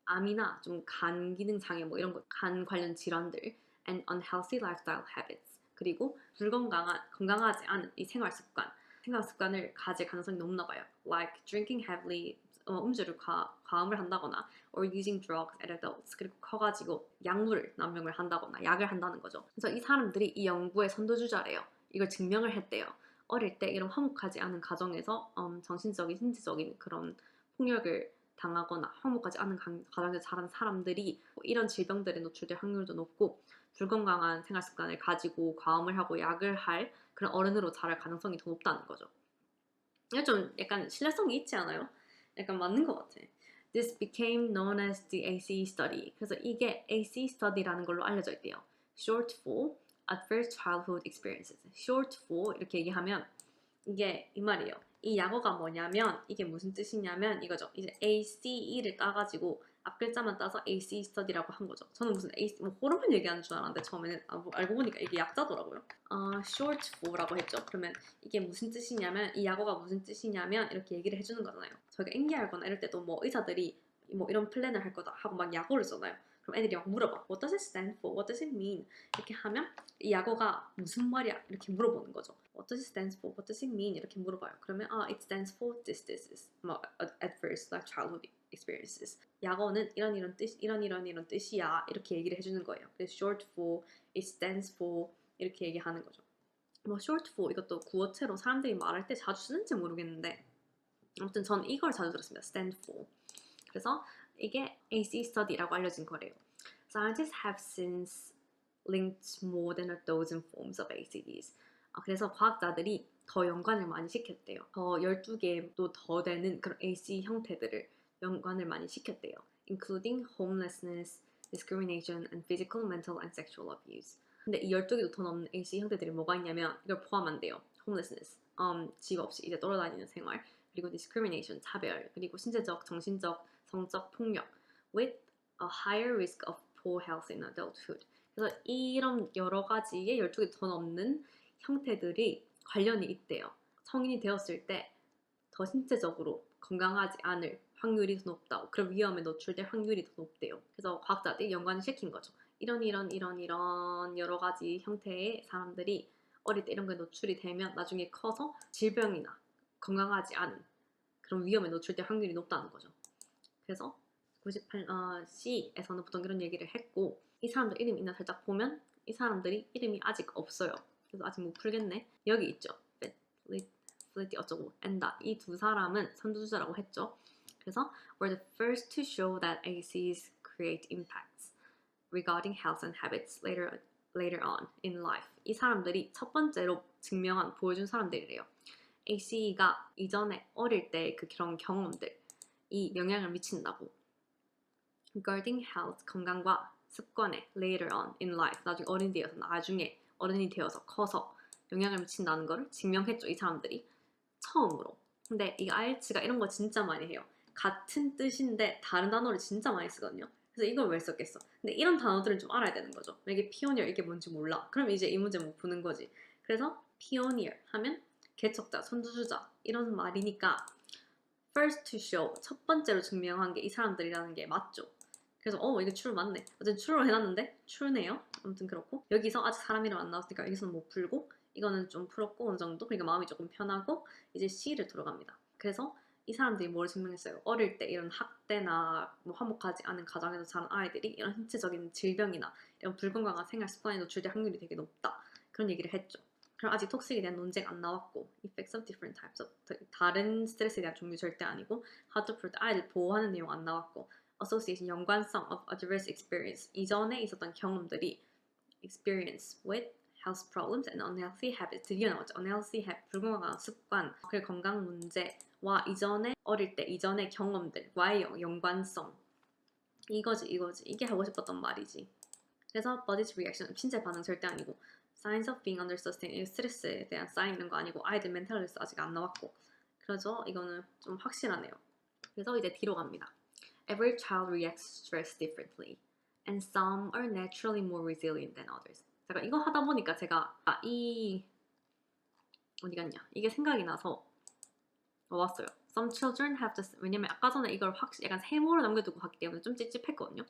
암이나 좀 간 기능 장애 뭐 이런 거, 간 관련 질환들 and unhealthy lifestyle habits. 그리고 건강하지 않은 이 생활 습관을 가질 가능성이 높나 봐요. Like drinking heavily, 음주를 과음을 한다거나 or using drugs at adults. 그리고 커가지고 약물을 남용을 한다거나 약을 한다는 거죠. 그래서 이 사람들이 이 연구의 선두주자래요. 이걸 증명을 했대요. 어릴 때 이런 화목하지 않은 가정에서 정신적인, 신체적인 그런 폭력을 당하거나 화목하지 않은 가정에서 자란 사람들이 이런 질병들에 노출될 확률도 높고 불건강한 생활 습관을 가지고 과음을 하고 약을 할 그런 어른으로 자랄 가능성이 더 높다는 거죠. 이거 좀 약간 신뢰성이 있지 않아요? 약간 맞는 것 같아. This became known as the ACE study. 그래서 이게 ACE study라는 걸로 알려져 있대요. Short for Adverse Childhood Experiences. Short for 이렇게 얘기하면 이게 이 말이에요. 이 약어가 뭐냐면 이게 무슨 뜻이냐면 이거죠. 이제 ACE를 따가지고 앞글자만 따서 AC 스터디라고 한 거죠. 저는 무슨 AC 뭐 호르몬 얘기하는 줄 알았는데 처음에는 뭐 알고 보니까 이게 약자더라고요. short for라고 했죠. 그러면 이게 무슨 뜻이냐면 이 약어가 무슨 뜻이냐면 이렇게 얘기를 해주는 거잖아요. 저희가 인기알거나 이럴 때도 뭐 의사들이 뭐 이런 플랜을 할 거다 하고 막 약어를 써놔요. 그럼 애들이 막 물어봐. What does it stand for? What does it mean? 이렇게 하면 이 약어가 무슨 말이야? 이렇게 물어보는 거죠. What does it stand for? What does it mean? 이렇게 물어봐요. 그러면 it stands for this. 뭐 adverse like childhood experiences. 약어는 이런 뜻이야. 이렇게 얘기를 해주는 거예요. 그래서 short for, it stands for 이렇게 얘기하는 거죠. 뭐 short for 이것도 구어체로 사람들이 말할 때 자주 쓰는지 모르겠는데 아무튼 전 이걸 자주 들었습니다. stand for. 그래서 이게 AC study라고 알려진 거래요. Scientists have since linked more than a dozen forms of ACDs. 그래서 과학자들이 더 연관을 많이 시켰대요. 더 12개도 더 되는 그런 AC 형태들을 연관을 많이 시켰대요. Including homelessness, discrimination, and physical, mental, and sexual abuse. 근데 이 12개도 더 넘는 AC 형태들이 뭐가 있냐면 이걸 포함한대요. homelessness, 집 없이 이제 떨어다니는 생활, 그리고 discrimination, 차별, 그리고 신체적, 정신적, 성적 폭력, with a higher risk of poor health in adulthood. 그래서 이런 여러 가지의 12개 더 넘는 형태들이 관련이 있대요. 성인이 되었을 때 더 신체적으로 건강하지 않을 확률이 더 높다. 그런 위험에 노출될 확률이 더 높대요. 그래서 과학자들이 연관을 시킨 거죠. 이런 여러 가지 형태의 사람들이 어릴 때 이런 거에 노출이 되면 나중에 커서 질병이나 건강하지 않은 그런 위험에 노출될 확률이 높다는 거죠. 그래서 98C에서는 보통 이런 얘기를 했고 이 사람들 이름 있나 살짝 보면 이 사람들이 이름이 아직 없어요. 그래서 아직 못 풀겠네. 여기 있죠. 플리티 어쩌고 엔다. 이 두 사람은 선두주자라고 했죠. 그래서 were the first to show that ACs create impacts regarding health and habits later on in life. 이 사람들이 첫 번째로 보여준 사람들이래요. ACE가 이전에 어릴 때 그런 경험들이 영향을 미친다고. Regarding health, 건강과 습관에 later on in life, 나중에 어른이 되어서 커서 영향을 미친다는 걸 증명했죠, 이 사람들이. 처음으로. 근데 이 IELTS가 이런 거 진짜 많이 해요. 같은 뜻인데 다른 단어를 진짜 많이 쓰거든요. 그래서 이걸 왜 썼겠어? 근데 이런 단어들은 좀 알아야 되는 거죠. 이게 pioneer 이게 뭔지 몰라. 그럼 이제 이 문제 못 푸는 거지. 그래서 pioneer 하면 개척자, 선두주자 이런 말이니까 first to show, 첫 번째로 증명한 게 이 사람들이라는 게 맞죠. 그래서 이게 true 맞네. 어쨌든 true로 해놨는데 true네요. 아무튼 그렇고 여기서 아직 사람 이름 안 나왔으니까 여기서는 못 풀고 이거는 좀 풀었고 어느 정도. 그러니까 마음이 조금 편하고 이제 C를 들어갑니다. 그래서 이 사람들이 뭘 증명했어요? 어릴 때 이런 학대나 뭐 화목하지 않은 가정에서 자란 아이들이 이런 신체적인 질병이나 이런 불건강한 생활 습관에 노출될 확률이 되게 높다. 그런 얘기를 했죠. 그럼 아직 톡식에 대한 논쟁 안 나왔고 effects of different types of 다른 스트레스에 대한 종류 절대 아니고 how to protect 아이들 보호하는 내용 안 나왔고 association 연관성 of adverse experience 이전에 있었던 경험들이 experience with health problems and unhealthy habits 드디어 나왔죠. unhealthy habit 불건강한 습관 그리고 건강 문제 와 이전에 어릴 때 이전의 경험들과의 연관성 이거지 이게 하고 싶었던 말이지. 그래서 body's reaction 신체 반응 절대 아니고 signs of being under strain 스트레스에 대한 쌓이는 거 아니고 아이들 멘탈 헬스 아직 안 나왔고 그래서 이거는 좀 확실하네요. 그래서 이제 뒤로 갑니다. Every child reacts to stress differently and some are naturally more resilient than others. 제가 이거 하다 보니까 제가 이 어디 갔냐 이게 생각이 나서 왔어요. Some children have the 왜냐면 아까 전에 이걸 약간 세모로 남겨두고 갔기 때문에 좀 찝찝했거든요.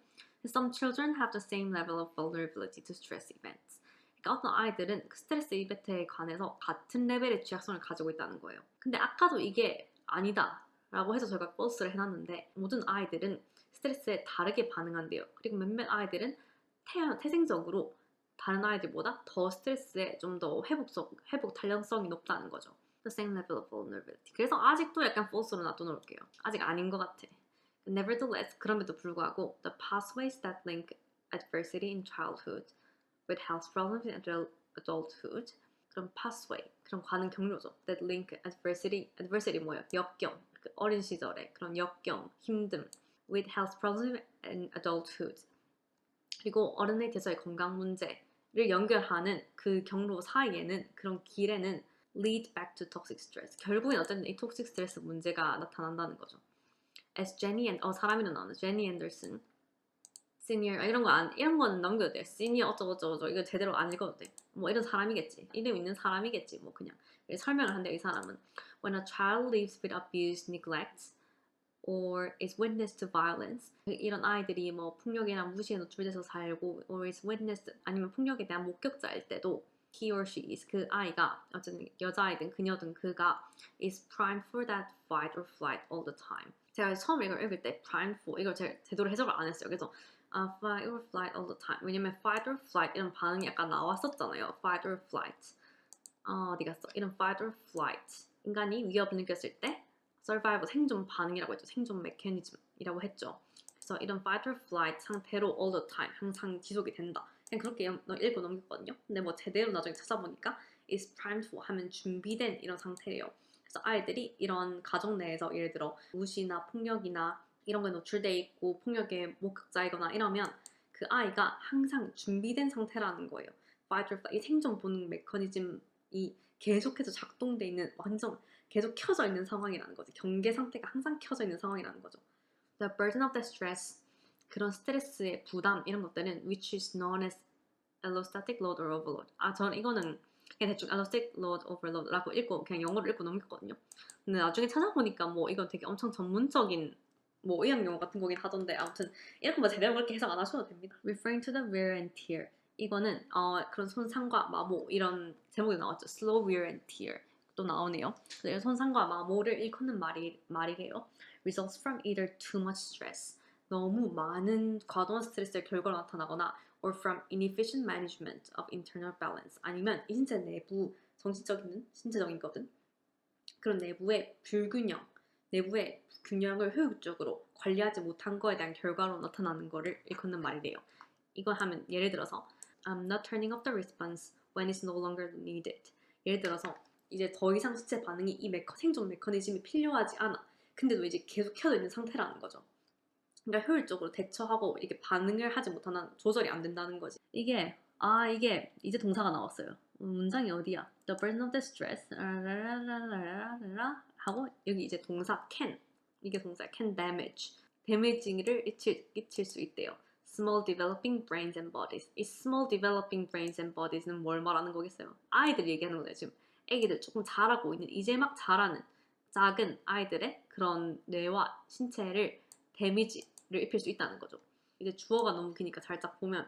Some children have the same level of vulnerability to stress events. 그러니까 어떤 아이들은 스트레스 이벤트에 관해서 같은 레벨의 취약성을 가지고 있다는 거예요. 근데 아까도 이게 아니다 라고 해서 저희가 버스를 해놨는데 모든 아이들은 스트레스에 다르게 반응한대요. 그리고 몇몇 아이들은 태생적으로 다른 아이들보다 더 스트레스에 좀 더 회복 탄력성이 높다는 거죠. The same level of vulnerability. 그래서 아직도 약간 false로 놔둬놓을게요. 아직 아닌 것 같아. Nevertheless, 그럼에도 불구하고 the pathways that link adversity in childhood with health problems in adulthood 그런 pathway, 그런 가는 경로죠. That link adversity 뭐예요? 역경, 그 어린 시절에 그런 역경, 힘듦 with health problems in adulthood 그리고 어른에 대해서의 건강 문제를 연결하는 그 경로 사이에는 그런 길에는 lead back to toxic stress. 결국엔 어쨌든 이 toxic stress 문제가 나타난다는 거죠. As Jenny and 사람 이름 나오는 Jenny Anderson senior 이런 거는 넘겨도 돼. senior 어쩌고저쩌고 이거 제대로 안 읽어도 돼. 뭐 이런 사람이겠지. 이름 있는 사람이겠지. 뭐 그냥 설명을 한대요. 이 사람은 when a child lives with abuse, neglect or is witness to violence 이런 아이들이 뭐 폭력이나 무시에 노출돼서 살고 or is witness 아니면 폭력에 대한 목격자일 때도 he or she is 그 아이가 어쨌든 여자아이든 그녀든 그가 is primed for that fight or flight all the time. 제가 처음 이걸 읽을 때 primed for 이걸 제가 제대로 해석을 안 했어요. 그래서 fight or flight all the time. 왜냐면 fight or flight 이런 반응이 약간 나왔었잖아요. fight or flight. 어디 갔어? 이런 fight or flight. 인간이 위협을 느꼈을 때 survival 생존 반응이라고 했죠. 생존 메커니즘이라고 했죠. 그래서 이런 fight or flight 상태로 all the time 항상 지속이 된다. 그냥 그렇게 읽고 넘겼거든요. 근데 뭐 제대로 나중에 찾아보니까 is primed for 하면 준비된 이런 상태래요. 그래서 아이들이 이런 가정 내에서 예를 들어 무시나 폭력이나 이런 거에 노출돼 있고 폭력의 목격자이거나 이러면 그 아이가 항상 준비된 상태라는 거예요. fight or flight 이 생존 본능 메커니즘이 계속해서 작동돼 있는 완전 계속 켜져 있는 상황이라는 거죠. 경계 상태가 항상 켜져 있는 상황이라는 거죠. The burden of the stress 그런 스트레스의 부담 이런 것들은 which is known as allostatic load or overload. 저는 이거는 그냥 대충 allostatic load overload라고 읽고 그냥 영어로 읽고 넘겼거든요. 근데 나중에 찾아보니까 뭐 이건 되게 엄청 전문적인 뭐 의학 용어 같은 거긴 하던데 아무튼 이렇게 뭐 제대로 그렇게 해석 안 하셔도 됩니다. Referring to the wear and tear 이거는 그런 손상과 마모 이런 제목이 나왔죠. Slow wear and tear 또 나오네요. 그래서 손상과 마모를 일컫는 말이래요. Results from either too much stress 너무 많은 과도한 스트레스의 결과로 나타나거나 or from inefficient management of internal balance 아니면 이 신체 내부 신체적인 거든 그런 내부의 불균형 내부의 균형을 효율적으로 관리하지 못한 거에 대한 결과로 나타나는 거를 일컫는 말이래요. 이거 하면 예를 들어서 I'm not turning off the response when it's no longer needed. 예를 들어서 이제 더 이상 신체 반응이 이 생존 메커니즘이 필요하지 않아. 근데도 이제 계속 켜져 있는 상태라는 거죠. 그러니까 효율적으로 대처하고 이렇게 반응을 하지 못하는 조절이 안 된다는 거지. 이게 이제 동사가 나왔어요. 문장이 어디야? The burden of the stress 하고 여기 이제 동사 can 이게 동사야. can damage 데미지를 끼칠 수 있대요. Small developing brains and bodies. 이 small developing brains and bodies는 뭘 말하는 거겠어요? 아이들 얘기하는 거예요. 지금 애기들 조금 자라고 있는 이제 막 자라는 작은 아이들의 그런 뇌와 신체를 데미지를 입힐 수 있다는 거죠. 이제 주어가 너무 기니까 살짝 보면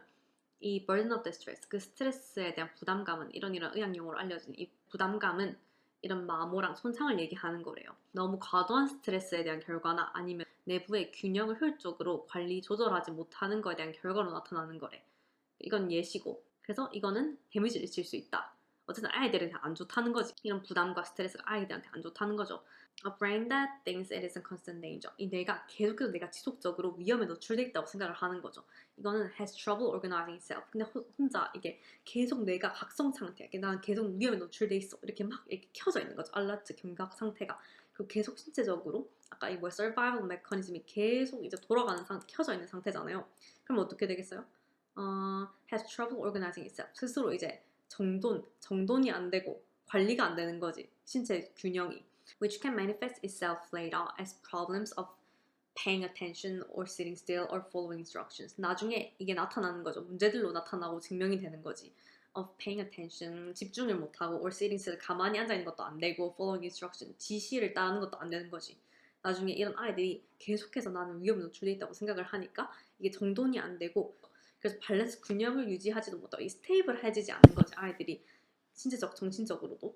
이 burden of the stress, 그 스트레스에 대한 부담감은 이런 의학 용어로 알려진 이 부담감은 이런 마모랑 손상을 얘기하는 거래요. 너무 과도한 스트레스에 대한 결과나 아니면 내부의 균형을 효율적으로 관리 조절하지 못하는 거에 대한 결과로 나타나는 거래. 이건 예시고 그래서 이거는 데미지를 입힐 수 있다. 어쨌든 아이들한테 안 좋다는 거지. 이런 부담과 스트레스가 아이들한테 안 좋다는 거죠. A brain that thinks it is in constant danger. 이 뇌가 계속해서 내가 지속적으로 위험에 노출돼 있다고 생각을 하는 거죠. 이거는 has trouble organizing itself. 근데 혼자 이게 계속 뇌가 각성 상태야. 나는 계속 위험에 노출돼 있어. 이렇게 막 이렇게 켜져 있는 거죠. 알라트 경각 상태가. 그리고 계속 신체적으로 아까 이 survival mechanism이 계속 이제 돌아가는 상태, 켜져 있는 상태잖아요. 그럼 어떻게 되겠어요? has trouble organizing itself. 스스로 이제 정돈이 안 되고 관리가 안 되는 거지. 신체 균형이. Which can manifest itself later as problems of paying attention or sitting still or following instructions. 나중에 이게 나타나는 거죠. 문제들로 나타나고 증명이 되는 거지. Of paying attention, 집중을 못하고 or sitting still, 가만히 앉아있는 것도 안 되고 following instructions, 지시를 따르는 것도 안 되는 거지. 나중에 이런 아이들이 계속해서 나는 위험에 노출돼 있다고 생각을 하니까 이게 정돈이 안 되고 그래서 밸런스 균형을 유지하지도 못하고 이 스테이블해지지 않는 거지. 아이들이 신체적, 정신적으로도.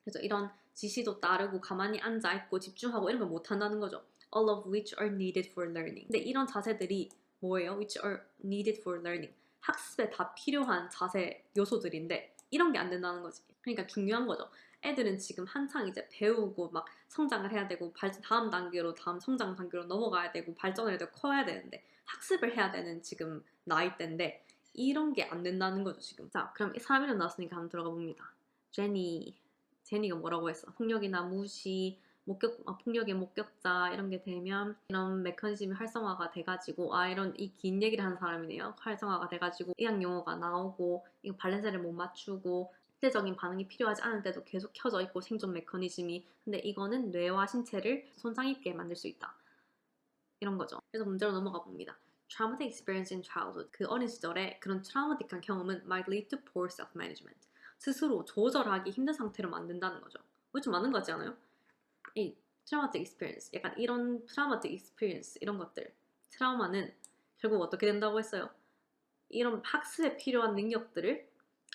그래서 이런 지시도 따르고 가만히 앉아있고 집중하고 이런 걸 못한다는 거죠. All of which are needed for learning. 근데 이런 자세들이 뭐예요? Which are needed for learning. 학습에 다 필요한 자세 요소들인데 이런 게 안 된다는 거지. 그러니까 중요한 거죠. 애들은 지금 한창 이제 배우고 막 성장을 해야 되고 다음 단계로 다음 성장 단계로 넘어가야 되고 발전을 해야 되고 커야 되는데 학습을 해야 되는 지금 나이대인데 이런 게 안 된다는 거죠 지금. 자, 그럼 사람 이름 나왔으니까 한번 들어가 봅니다. 제니가 뭐라고 했어? 폭력이나 무시, 폭력의 목격자 이런 게 되면 이런 메커니즘이 활성화가 돼가지고 이런 이 긴 얘기를 하는 사람이네요. 활성화가 돼가지고 의학 용어가 나오고 이거 밸런스를 못 맞추고 실제적인 반응이 필요하지 않은데도 계속 켜져 있고 생존 메커니즘이. 근데 이거는 뇌와 신체를 손상 입게 만들 수 있다. 이런 거죠. 그래서 문제로 넘어가 봅니다. Traumatic experience in childhood. 그 어린 시절에 그런 트라우마틱한 경험은 might lead to poor self-management. 스스로 조절하기 힘든 상태로 만든다는 거죠. 이거 좀 맞는 거 같지 않아요? 이 트라우마틱 익스피리언스, 약간 이런 트라우마틱 익스피리언스 이런 것들, 트라우마는 결국 어떻게 된다고 했어요? 이런 학습에 필요한 능력들을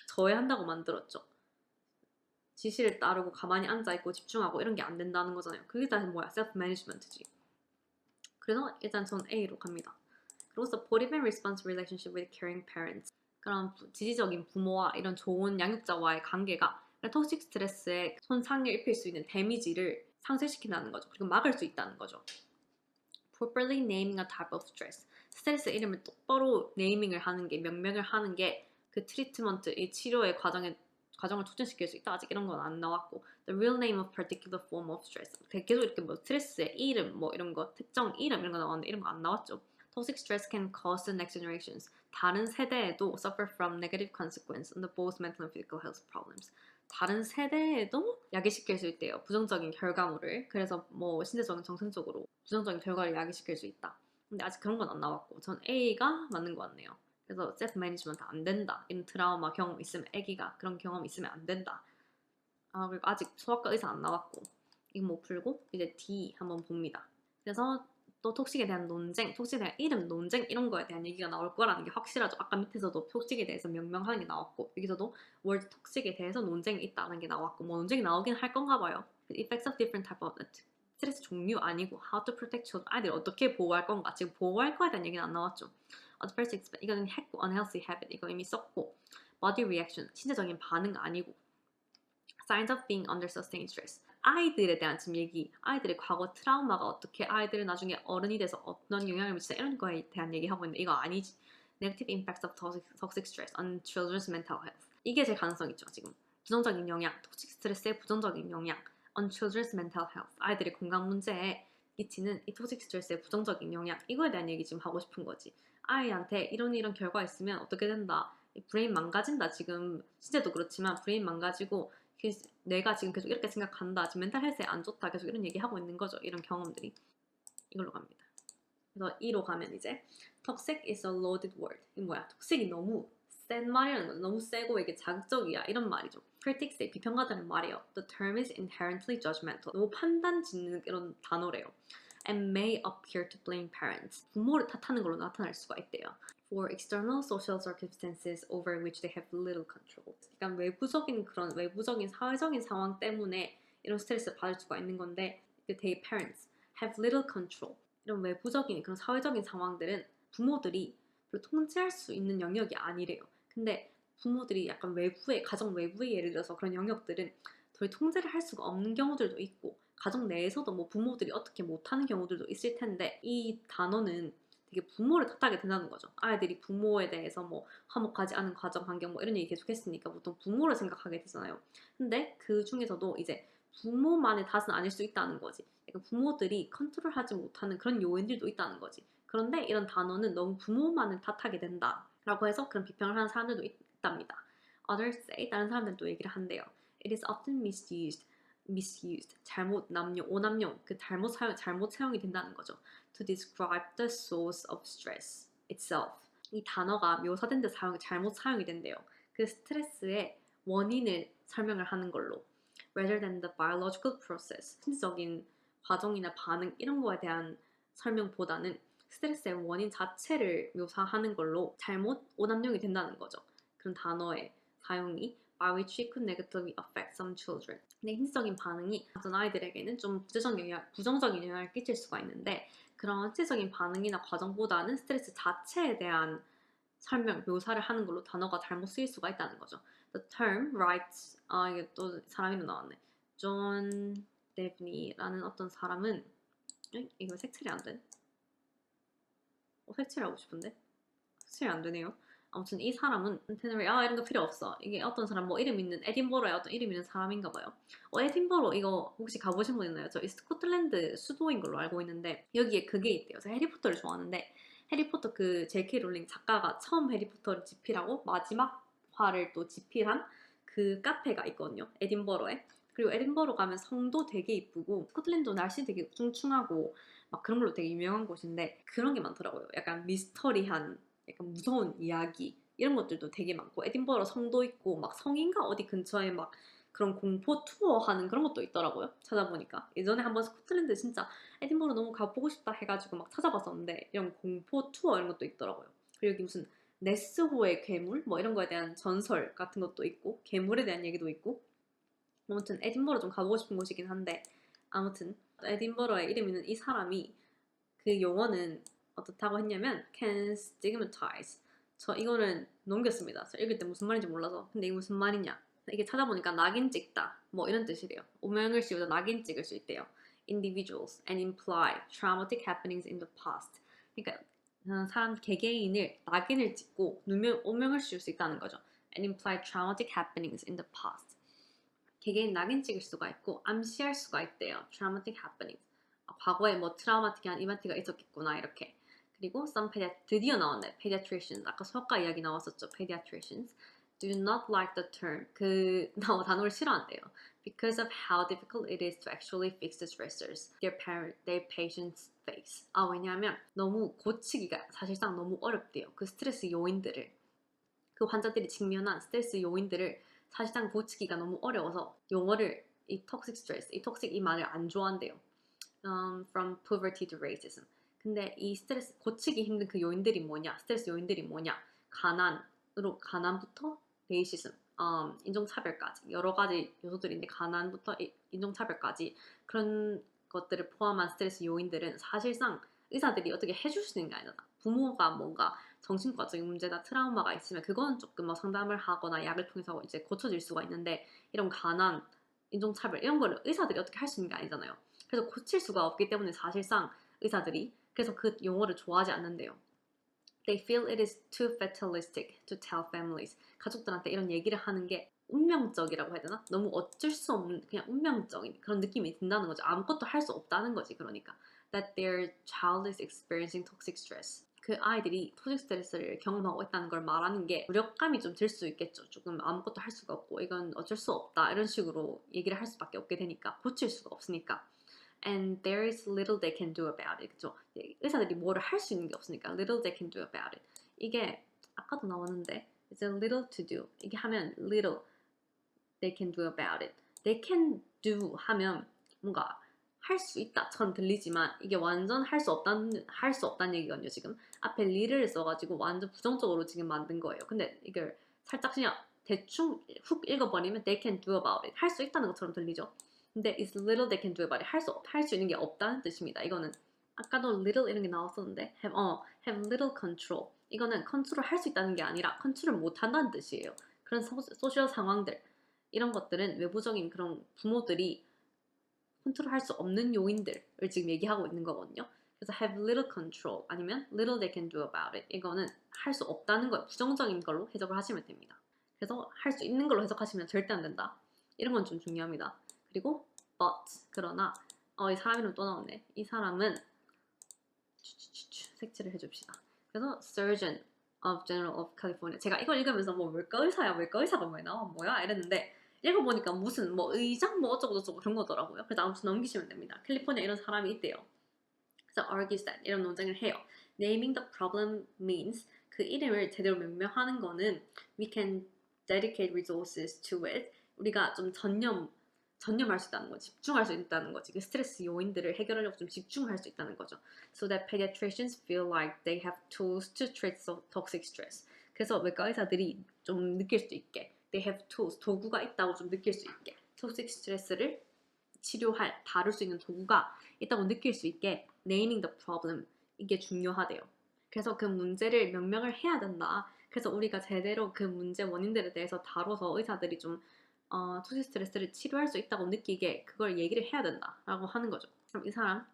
저해한다고 만들었죠. 지시를 따르고 가만히 앉아있고 집중하고 이런 게 안 된다는 거잖아요. 그게 다 뭐야? 셀프 매니지먼트지. 그래서 일단 전 A로 갑니다. 그리고 supportive and responsive relationship with caring parents. 그런 지지적인 부모와 이런 좋은 양육자와의 관계가 톡식 스트레스에 손상을 입힐 수 있는 데미지를 상쇄시킨다는 거죠. 그리고 막을 수 있다는 거죠. Properly naming a type of stress. 스트레스 이름을 똑바로 네이밍을 하는 게, 명명을 하는 게 그 트리트먼트, 이 치료의 과정을 촉진시킬 수 있다. 아직 이런 건 안 나왔고. The real name of particular form of stress. 계속 이렇게 뭐 스트레스의 이름, 뭐 이런 거, 특정 이름 이런 거 나왔는데 이런 거 안 나왔죠. Toxic stress can cause the next generations. 다른 세대에도 suffer from negative consequence on the both mental and physical health problems. 다른 세대에도 야기시킬 수 있대요. 부정적인 결과물을. 그래서 뭐 신체적인 정신적으로 부정적인 결과를 야기시킬 수 있다. 근데 아직 그런 건 안 나왔고 전 A가 맞는 것 같네요. 그래서 셀프 매니지먼트 안 된다. 이런 트라우마 경험 있으면 애기가 그런 경험 있으면 안 된다. 그리고 아직 소아과 의사 안 나왔고 이거 못 풀고 이제 D 한번 봅니다. 그래서 또 톡식에 대한 논쟁, 톡식에 대한 이름 논쟁 이런 거에 대한 얘기가 나올 거라는 게 확실하죠. 아까 밑에서도 톡식에 대해서 명명하는 게 나왔고 여기서도 월드 톡식에 대해서 논쟁이 있다는 게 나왔고 뭐 논쟁이 나오긴 할 건가 봐요. Effects of different type of 스트레스 종류 아니고 how to protect children. 아이들 어떻게 보호할 건가. 지금 보호할 거에 대한 얘기는 안 나왔죠. Adverse expense 이거는 했고 unhealthy habit 이거 이미 썼고 body reaction 신체적인 반응 아니고 signs of being under sustained stress 아이들에 대한 지금 얘기 아이들의 과거 트라우마가 어떻게 아이들은 나중에 어른이 돼서 어떤 영향을 미치다 이런 거에 대한 얘기하고 있는데 이거 아니지. Negative impacts of toxic stress on children's mental health 이게 제일 가능성 있죠. 지금 부정적인 영향 톡식 스트레스의 부정적인 영향 on children's mental health 아이들의 건강 문제에 끼치는 이 톡식 스트레스의 부정적인 영향 이거에 대한 얘기 지금 하고 싶은 거지. 아이한테 이런 결과 있으면 어떻게 된다. 브레인 망가진다. 지금 신체도 그렇지만 브레인 망가지고 내가 지금 계속 이렇게 생각한다. 지금 멘탈 헬스에 안 좋다. 계속 이런 얘기하고 있는 거죠. 이런 경험들이. 이걸로 갑니다. 그래서 2로 가면 이제 Toxic is a loaded word. 이게 뭐야? 톡식이 너무 센 말이라는 거죠. 너무 세고 이게 자극적이야. 이런 말이죠. Critics의 비평가들은 말이에요. The term is inherently judgmental. 너무 판단 짓는 이런 단어래요. And may appear to blame parents. 부모를 탓하는 걸로 나타날 수가 있대요. For external social circumstances over which they have little control. 그러니까 외부적인 사회적인 상황 때문에 이런 스트레스를 받을 수가 있는 건데 they parents have little control. 이런 외부적인 그런 사회적인 상황들은 부모들이 통제할 수 있는 영역이 아니래요. 근데 부모들이 약간 외부에, 가정 외부에 예를 들어서 그런 영역들은 덜 통제를 할 수가 없는 경우들도 있고 가정 내에서도 뭐 부모들이 어떻게 못하는 경우들도 있을 텐데 이 단어는 되게 부모를 탓하게 된다는 거죠. 아이들이 부모에 대해서 뭐 화목하지 않은 가정 환경 뭐 이런 얘기 계속 했으니까 보통 부모를 생각하게 되잖아요. 근데 그 중에서도 이제 부모만의 탓은 아닐 수 있다는 거지. 그러니까 부모들이 컨트롤하지 못하는 그런 요인들도 있다는 거지. 그런데 이런 단어는 너무 부모만을 탓하게 된다 라고 해서 그런 비평을 하는 사람들도 있답니다. Others say, 다른 사람들은 또 얘기를 한대요. It is often misused, 잘못 남용, 오남용, 그 잘못 사용이 된다는 거죠. To describe the source of stress itself. 이 단어가 묘사된 데 잘못 사용이 된대요. 그 스트레스의 원인을 설명을 하는 걸로. Rather than the biological process, 신체적인 과정이나 반응 이런 거에 대한 설명보다는 스트레스의 원인 자체를 묘사하는 걸로 잘못 오남용이 된다는 거죠. 그런 단어의 사용이 by which it could negatively affect some children. 근데 신체적인 반응이 어떤 아이들에게는 좀 부정적인 영향을 끼칠 수가 있는데 그런 신체적인 반응이나 과정보다는 스트레스 자체에 대한 설명, 묘사를 하는 걸로 단어가 잘못 쓰일 수가 있다는 거죠. The term writes, 이게 또 사람 이름 나왔네. 존 데브니라는 어떤 사람은 이거 색칠이 안 돼? 색칠하고 싶은데 색칠이 안 되네요. 아무튼 이 사람은 텐너리 이런 거 필요 없어. 이게 어떤 사람 뭐 이름 있는 에딘버러에 어떤 이름 있는 사람인가 봐요. 에딘버러 이거 혹시 가보신 분 있나요? 저 스코틀랜드 수도인 걸로 알고 있는데 여기에 그게 있대요. 제가 해리포터를 좋아하는데 해리포터 그 J.K. 롤링 작가가 처음 해리포터를 집필하고 마지막 화를 또 집필한 그 카페가 있거든요. 에딘버러에. 그리고 에딘버러 가면 성도 되게 이쁘고 스코틀랜드 날씨 되게 퉁퉁하고 막 그런 걸로 되게 유명한 곳인데 그런 게 많더라고요. 약간 미스터리한 약간 무서운 이야기 이런 것들도 되게 많고 에딘버러 성도 있고 막 성인가 어디 근처에 막 그런 공포 투어 하는 그런 것도 있더라고요. 찾아보니까 예전에 한번 스코틀랜드 진짜 에딘버러 너무 가보고 싶다 해가지고 막 찾아봤었는데 이런 공포 투어 이런 것도 있더라고요. 그리고 여기 무슨 네스호의 괴물 뭐 이런 거에 대한 전설 같은 것도 있고 괴물에 대한 얘기도 있고 아무튼 에딘버러 좀 가보고 싶은 곳이긴 한데 아무튼 에딘버러에 이름 있는 이 사람이 그 용어는 어떻다고 했냐면 can stigmatize. 저 이거는 넘겼습니다. 저 읽을 때 무슨 말인지 몰라서. 근데 이게 무슨 말이냐? 이게 찾아보니까 낙인 찍다 뭐 이런 뜻이래요. 오명을 씌우다 낙인 찍을 수 있대요. Individuals and imply traumatic happenings in the past. 그러니까 사람 개개인을 낙인을 찍고 오명을 씌울 수 있다는 거죠. And imply traumatic happenings in the past. 개개인 낙인 찍을 수가 있고 암시할 수가 있대요. Traumatic happenings. 과거에 뭐 트라우마틱한 이벤트가 있었겠구나 이렇게. 그리고 드디어 나왔네. Pediatricians. 아까 소아과 이야기 나왔었죠. Pediatricians do not like the term. 그 단어를 싫어한대요. Because of how difficult it is to actually fix the stressors their patients face. 왜냐하면 너무 고치기가 사실상 너무 어렵대요. 그 스트레스 요인들을. 그 환자들이 직면한 스트레스 요인들을 사실상 고치기가 너무 어려워서 용어를 이 toxic stress, 이 toxic 이 말을 안 좋아한대요. From poverty to racism. 근데 이 스트레스 고치기 힘든 그 요인들이 뭐냐? 스트레스 요인들이 뭐냐? 가난부터 레이시즘, 인종차별까지 여러 가지 요소들인데 가난부터 인종차별까지 그런 것들을 포함한 스트레스 요인들은 사실상 의사들이 어떻게 해줄 수 있는 게 아니잖아. 부모가 뭔가 정신과적인 문제나 트라우마가 있으면 그거는 조금 뭐 상담을 하거나 약을 통해서 이제 고쳐질 수가 있는데 이런 가난, 인종차별 이런 거를 의사들이 어떻게 할 수 있는 게 아니잖아요. 그래서 고칠 수가 없기 때문에 사실상 의사들이 그래서 그 용어를 좋아하지 않는데요. They feel it is too fatalistic to tell families. 가족들한테 이런 얘기를 하는 게 운명적이라고 해야 되나? 너무 어쩔 수 없는 그냥 운명적인 그런 느낌이 든다는 거죠. 아무것도 할 수 없다는 거지. 그러니까 that their child is experiencing toxic stress. 그 아이들이 토식 스트레스를 경험하고 있다는 걸 말하는 게 무력감이 좀 들 수 있겠죠. 조금 아무것도 할 수가 없고 이건 어쩔 수 없다 이런 식으로 얘기를 할 수밖에 없게 되니까 고칠 수가 없으니까. And there is little they can do about it. 그죠? 의사들이 뭐를 할 수 있는 게 없으니까 little they can do about it. 이게 아까도 나왔는데 it's a little to do. 이게 하면 little they can do about it. They can do 하면 뭔가 할 수 있다처럼 들리지만 이게 완전 할 수 없다는 얘기거든요. 지금 앞에 little를 써가지고 완전 부정적으로 지금 만든 거예요. 근데 이걸 살짝 그냥 대충 훅 읽어버리면 they can do about it. 할 수 있다는 것처럼 들리죠. 근데 it's little they can do about it. 할 수 있는 게 없다는 뜻입니다. 이거는 아까도 little 이런 게 나왔었는데 have little control. 이거는 컨트롤 할 수 있다는 게 아니라 컨트롤 못 한다는 뜻이에요. 그런 소셜 상황들 이런 것들은 외부적인 그런 부모들이 컨트롤할 수 없는 요인들을 지금 얘기하고 있는 거거든요. 그래서 have little control 아니면 little they can do about it 이거는 할 수 없다는 거예요. 부정적인 걸로 해석을 하시면 됩니다. 그래서 할 수 있는 걸로 해석하시면 절대 안 된다. 이런 건 좀 중요합니다. 그리고 but 그러나 이 사람 이름 또 나왔네. 이 사람은 색칠을 해줍시다. 그래서 Surgeon of General of California 제가 이걸 읽으면서 뭐 외과 의사야 외과 의사가 왜 나와 뭐야 이랬는데 읽어보니까 무슨 뭐 의장 뭐 어쩌고 저쩌고 그런 거더라고요. 그래서 아무튼 넘기시면 됩니다. 캘리포니아 이런 사람이 있대요. 그래서 argues that 이런 논쟁을 해요. Naming the problem means 그 이름을 제대로 명명하는 거는 we can dedicate resources to it. 우리가 좀 전념할 수 있다는 거지. 집중할 수 있다는 거지. 그 스트레스 요인들을 해결하려고 좀 집중할 수 있다는 거죠. So that pediatricians feel like they have tools to treat toxic stress. 그래서 외과 의사들이 좀 느낄 수 있게 they have tools, 도구가 있다고 좀 느낄 수 있게 toxic 스트레스를 치료할, 다룰 수 있는 도구가 있다고 느낄 수 있게 naming the problem 이게 중요하대요. 그래서 그 문제를 명명을 해야 된다. 그래서 우리가 제대로 그 문제 원인들에 대해서 다뤄서 의사들이 좀 토시 스트레스를 치료할 수 있다고 느끼게 그걸 얘기를 해야 된다라고 하는 거죠. 그럼 이 사람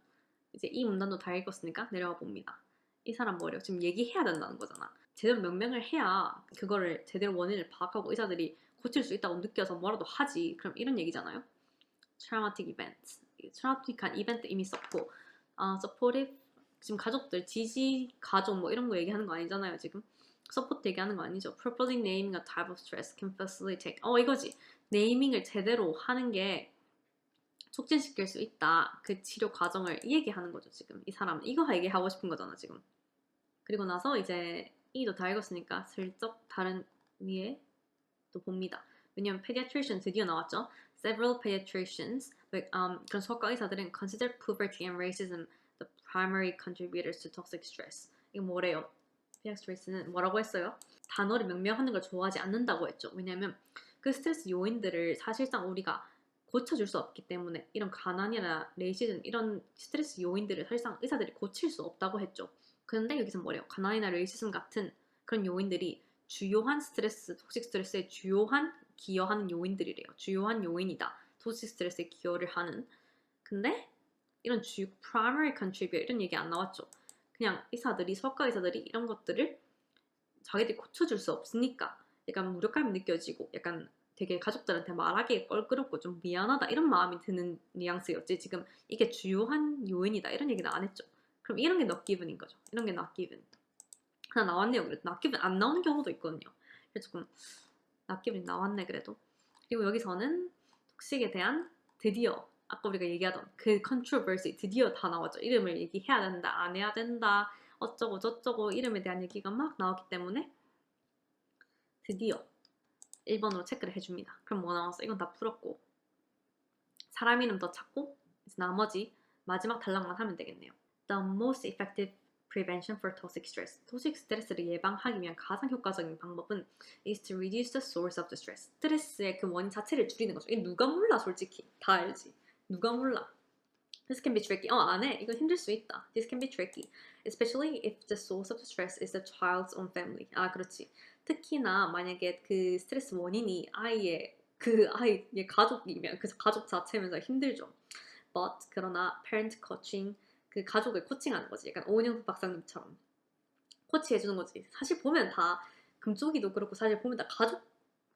이제 이 문단도 다 읽었으니까 내려가 봅니다. 이 사람 뭐래요? 지금 얘기해야 된다는 거잖아. 제대로 명명을 해야 그거를 제대로 원인을 파악하고 의사들이 고칠 수 있다고 느껴서 뭐라도 하지. 그럼 이런 얘기잖아요. traumatic event. 트라우마틱한 이벤트 이미 썼고 supportive 지금 가족들 지지 가족 뭐 이런 거 얘기하는 거 아니잖아요 지금. 서포트 얘기하는 거 아니죠. Properly naming a type of stress can facilitate. 이거지. 네이밍을 제대로 하는 게 촉진시킬 수 있다. 그 치료 과정을 이 얘기하는 거죠 지금. 이 사람은 이거 얘기하고 싶은 거잖아 지금. 그리고 나서 이제 이도 다 읽었으니까 슬쩍 다른 위에 또 봅니다. 왜냐면 pediatrician 드디어 나왔죠. Several pediatricians 그런 소아과 의사들은 consider poverty and racism the primary contributors to toxic stress. 이거 뭐래요? pediatrician은 뭐라고 했어요? 단어를 명명하는 걸 좋아하지 않는다고 했죠. 왜냐면 그 스트레스 요인들을 사실상 우리가 고쳐줄 수 없기 때문에 이런 가난이나 레이시즘 이런 스트레스 요인들을 사실상 의사들이 고칠 수 없다고 했죠. 그런데 여기서 뭐래요? 가난이나 레이시즘 같은 그런 요인들이 주요한 스트레스, 토식 스트레스에 주요한 기여하는 요인들이래요. 주요한 요인이다. 토식 스트레스에 기여를 하는. 근데 이런 주요 primary contributor 이런 얘기 안 나왔죠. 그냥 의사들이 소아과 의사들이 이런 것들을 자기들이 고쳐줄 수 없으니까 약간 무력감이 느껴지고 약간 되게 가족들한테 말하기에 껄끄럽고 좀 미안하다 이런 마음이 드는 뉘앙스였지 지금 이게 주요한 요인이다 이런 얘기는 안 했죠. 그럼 이런 게 not given인 거죠. 이런 게 not given. 하나 나왔네요. 그래도 not given 안 나오는 경우도 있거든요. 그래서 조금 not given 나왔네 그래도. 그리고 여기서는 톡식에 대한 드디어 아까 우리가 얘기하던 그 controversy 드디어 다 나왔죠. 이름을 얘기해야 된다, 안 해야 된다, 어쩌고 저쩌고 이름에 대한 얘기가 막 나왔기 때문에 드디어 1번으로 체크를 해줍니다. 그럼 뭐 나왔어? 이건 다 풀었고 사람 이름 더 찾고 이제 나머지 마지막 단락만 하면 되겠네요. The most effective prevention for toxic stress. 토식 스트레스를 예방하기 위한 가장 효과적인 방법은 is to reduce the source of the stress. 스트레스의 그 원인 자체를 줄이는 거죠. 이게 누가 몰라 솔직히. 다 알지. 누가 몰라. This can be tricky. 안 해. 이건 힘들 수 있다. This can be tricky. Especially if the source of the stress is the child's own family. 그렇지. 특히나 만약에 그 스트레스 원인이 아이의 가족이면 그 가족 자체면서 힘들죠. But 그러나 parent coaching 그 가족을 코칭하는 거지. 약간 오은영 박사님처럼 코치해주는 거지. 사실 보면 다 금쪽이도 그렇고 사실 보면 다 가족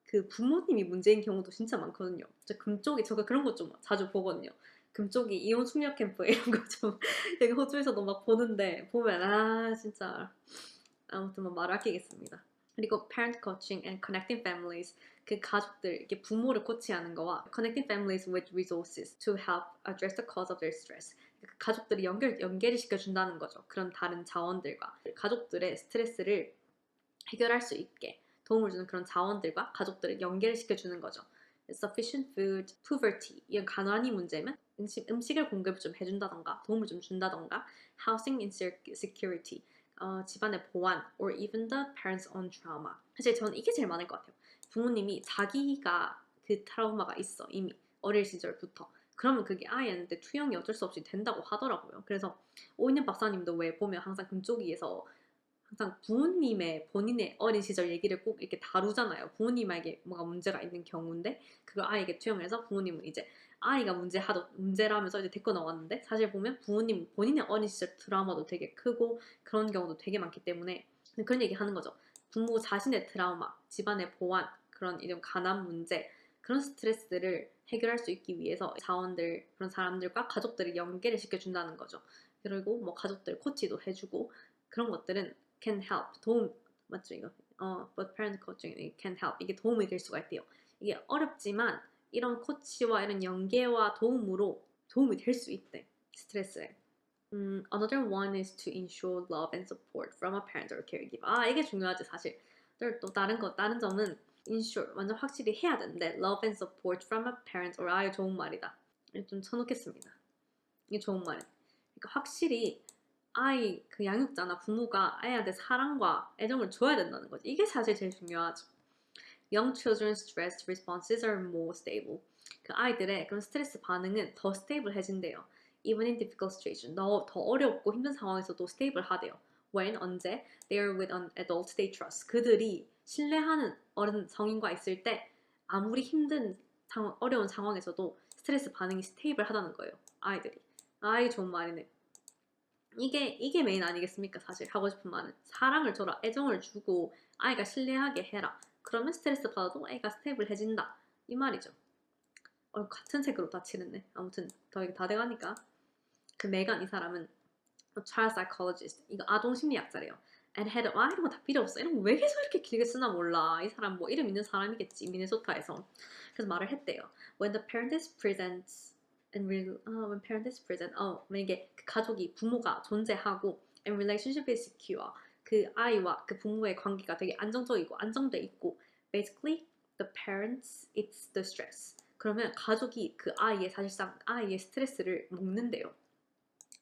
그 부모님이 문제인 경우도 진짜 많거든요. 금쪽이 제가 그런 거 좀 자주 보거든요. 금쪽이 이혼 숙녀 캠프 이런 거 좀 여기 호주에서도 막 보는데 보면 진짜 아무튼 뭐 말을 아끼겠습니다. 그리고 parent coaching and connecting families 그 가족들 이게 부모를 코치하는 거와 connecting families with resources to help address the cause of their stress 가족들이 연계를 시켜준다는 거죠. 그런 다른 자원들과 가족들의 스트레스를 해결할 수 있게 도움을 주는 그런 자원들과 가족들을 연계를 시켜주는 거죠. Sufficient food, poverty 이런 가난이 문제면 음식을 공급을 좀 해준다던가 도움을 좀 준다던가 housing insecurity 집안의 보안 or even the parents' own trauma 사실 저는 이게 제일 많을 것 같아요. 부모님이 자기가 그 트라우마가 있어 이미 어릴 시절부터 그러면 그게 아이한테 투영이 어쩔 수 없이 된다고 하더라고요. 그래서 오인현 박사님도 왜 보면 항상 금쪽이에서 항상 부모님의 본인의 어린 시절 얘기를 꼭 이렇게 다루잖아요. 부모님에게 뭔가 문제가 있는 경우인데 그걸 아이에게 투영을 해서 부모님은 이제 아이가 문제라면서 이제 데리고 나왔는데 사실 보면 부모님 본인의 어린 시절 트라우마도 되게 크고 그런 경우도 되게 많기 때문에 그런 얘기 하는 거죠. 부모 자신의 트라우마, 집안의 보안, 그런 이런 가난 문제, 그런 스트레스를 해결할 수 있기 위해서 자원들, 그런 사람들과 가족들을 연계를 시켜준다는 거죠. 그리고 뭐 가족들 코치도 해주고 그런 것들은 can help, 도움, 맞죠 이거? but parent coaching can help, 이게 도움이 될 수가 있대요. 이게 어렵지만 이런 코치와 이런 연계와 도움으로 도움이 될 수 있대, 스트레스에. Another one is to ensure love and support from a parent or caregiver. 아, 이게 중요하지 사실. 또 다른 점은 ensure, 완전 확실히 해야 되는데 love and support from a parent or, 아, 좋은 말이다. 좀 쳐놓겠습니다. 이게 좋은 말이에요. 그러니까 확실히 아이 그 양육자나 부모가 아이한테 사랑과 애정을 줘야 된다는 거지. 이게 사실 제일 중요하죠. Young children's stress responses are more stable. 그 아이들의 그런 스트레스 반응은 더 스테이블해진대요. Even in difficult situation, 더 어렵고 힘든 상황에서도 스테이블하대요. When, 언제, they are with an adult they trust. 그들이 신뢰하는 어른 성인과 있을 때 아무리 힘든 어려운 상황에서도 스트레스 반응이 스테이블하다는 거예요. 아이들이. 아, 이게 좋은 말이네. 이게 메인 아니겠습니까? 사실 하고 싶은 말은 사랑을 줘라, 애정을 주고 아이가 신뢰하게 해라. 그러면 스트레스 받아도 애가 스테이블해진다, 이 말이죠. 같은 색으로 다 칠했네. 아무튼 더 이게 다 돼가니까. 그 메간, 이 사람은 child psychologist, 이거 아동 심리학자래요. and had, 아, 이런 거 다 필요 없어. 이런 거 왜 계속 이렇게 길게 쓰나 몰라. 이 사람 뭐 이름 있는 사람이겠지, 미네소타에서. 그래서 말을 했대요. When the parent is present when parent is present, 만약에 그 가족이, 부모가 존재하고 and relationship is secure, 그 아이와 그 부모의 관계가 되게 안정적이고 안정돼 있고, basically the parents it's the stress, 그러면 가족이 그 아이의, 사실상 아이의 스트레스를 먹는데요.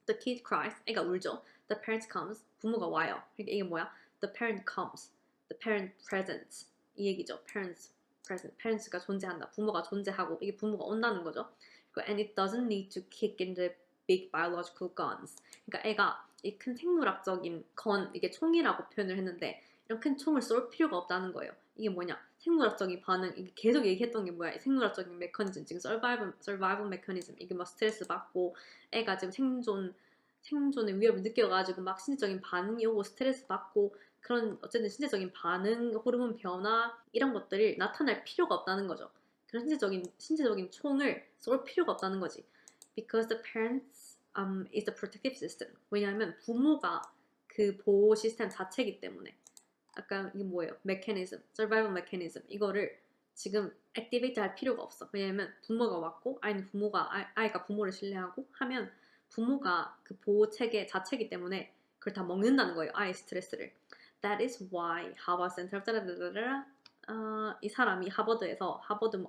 The kid cries, 애가 울죠. The parent comes, 부모가 와요. 그러니까 이게 뭐야? The parent comes, the parent presents, 이 얘기죠. Parents present, parents가 존재한다, 부모가 존재하고, 이게 부모가 온다는 거죠. And it doesn't need to kick in the big biological guns. 그러니까 애가 이 큰 생물학적인 건, 이게 총이라고 표현을 했는데 이런 큰 총을 쏠 필요가 없다는 거예요. 이게 뭐냐? 생물학적인 반응, 이게 계속 얘기했던 게 뭐야? 생물학적인 메커니즘, 지금 survival 메커니즘, 이게 막 스트레스 받고 애가 지금 생존의 위협을 느껴가지고 막 신체적인 반응이 오고 스트레스 받고, 그런 어쨌든 신체적인 반응, 호르몬 변화, 이런 것들을 나타날 필요가 없다는 거죠. 그런 신체적인 총을 쏠 필요가 없다는 거지. Because the parents is the protective system. 왜냐하면 부모가 그 보호 시스템 자체이기 때문에. 약간 이게 뭐예요? 메커니즘, survival 메커니즘, 이거를 지금 액티베이트 할 필요가 없어. 왜냐면 부모가 왔고, 아이가 부모를 신뢰하고 하면 부모가 그 보호 체계 자체이기 때문에 그걸 다 먹는다는 거예요, 아이 스트레스를. That is why Harvard Center 이 사람이 하버드 뭐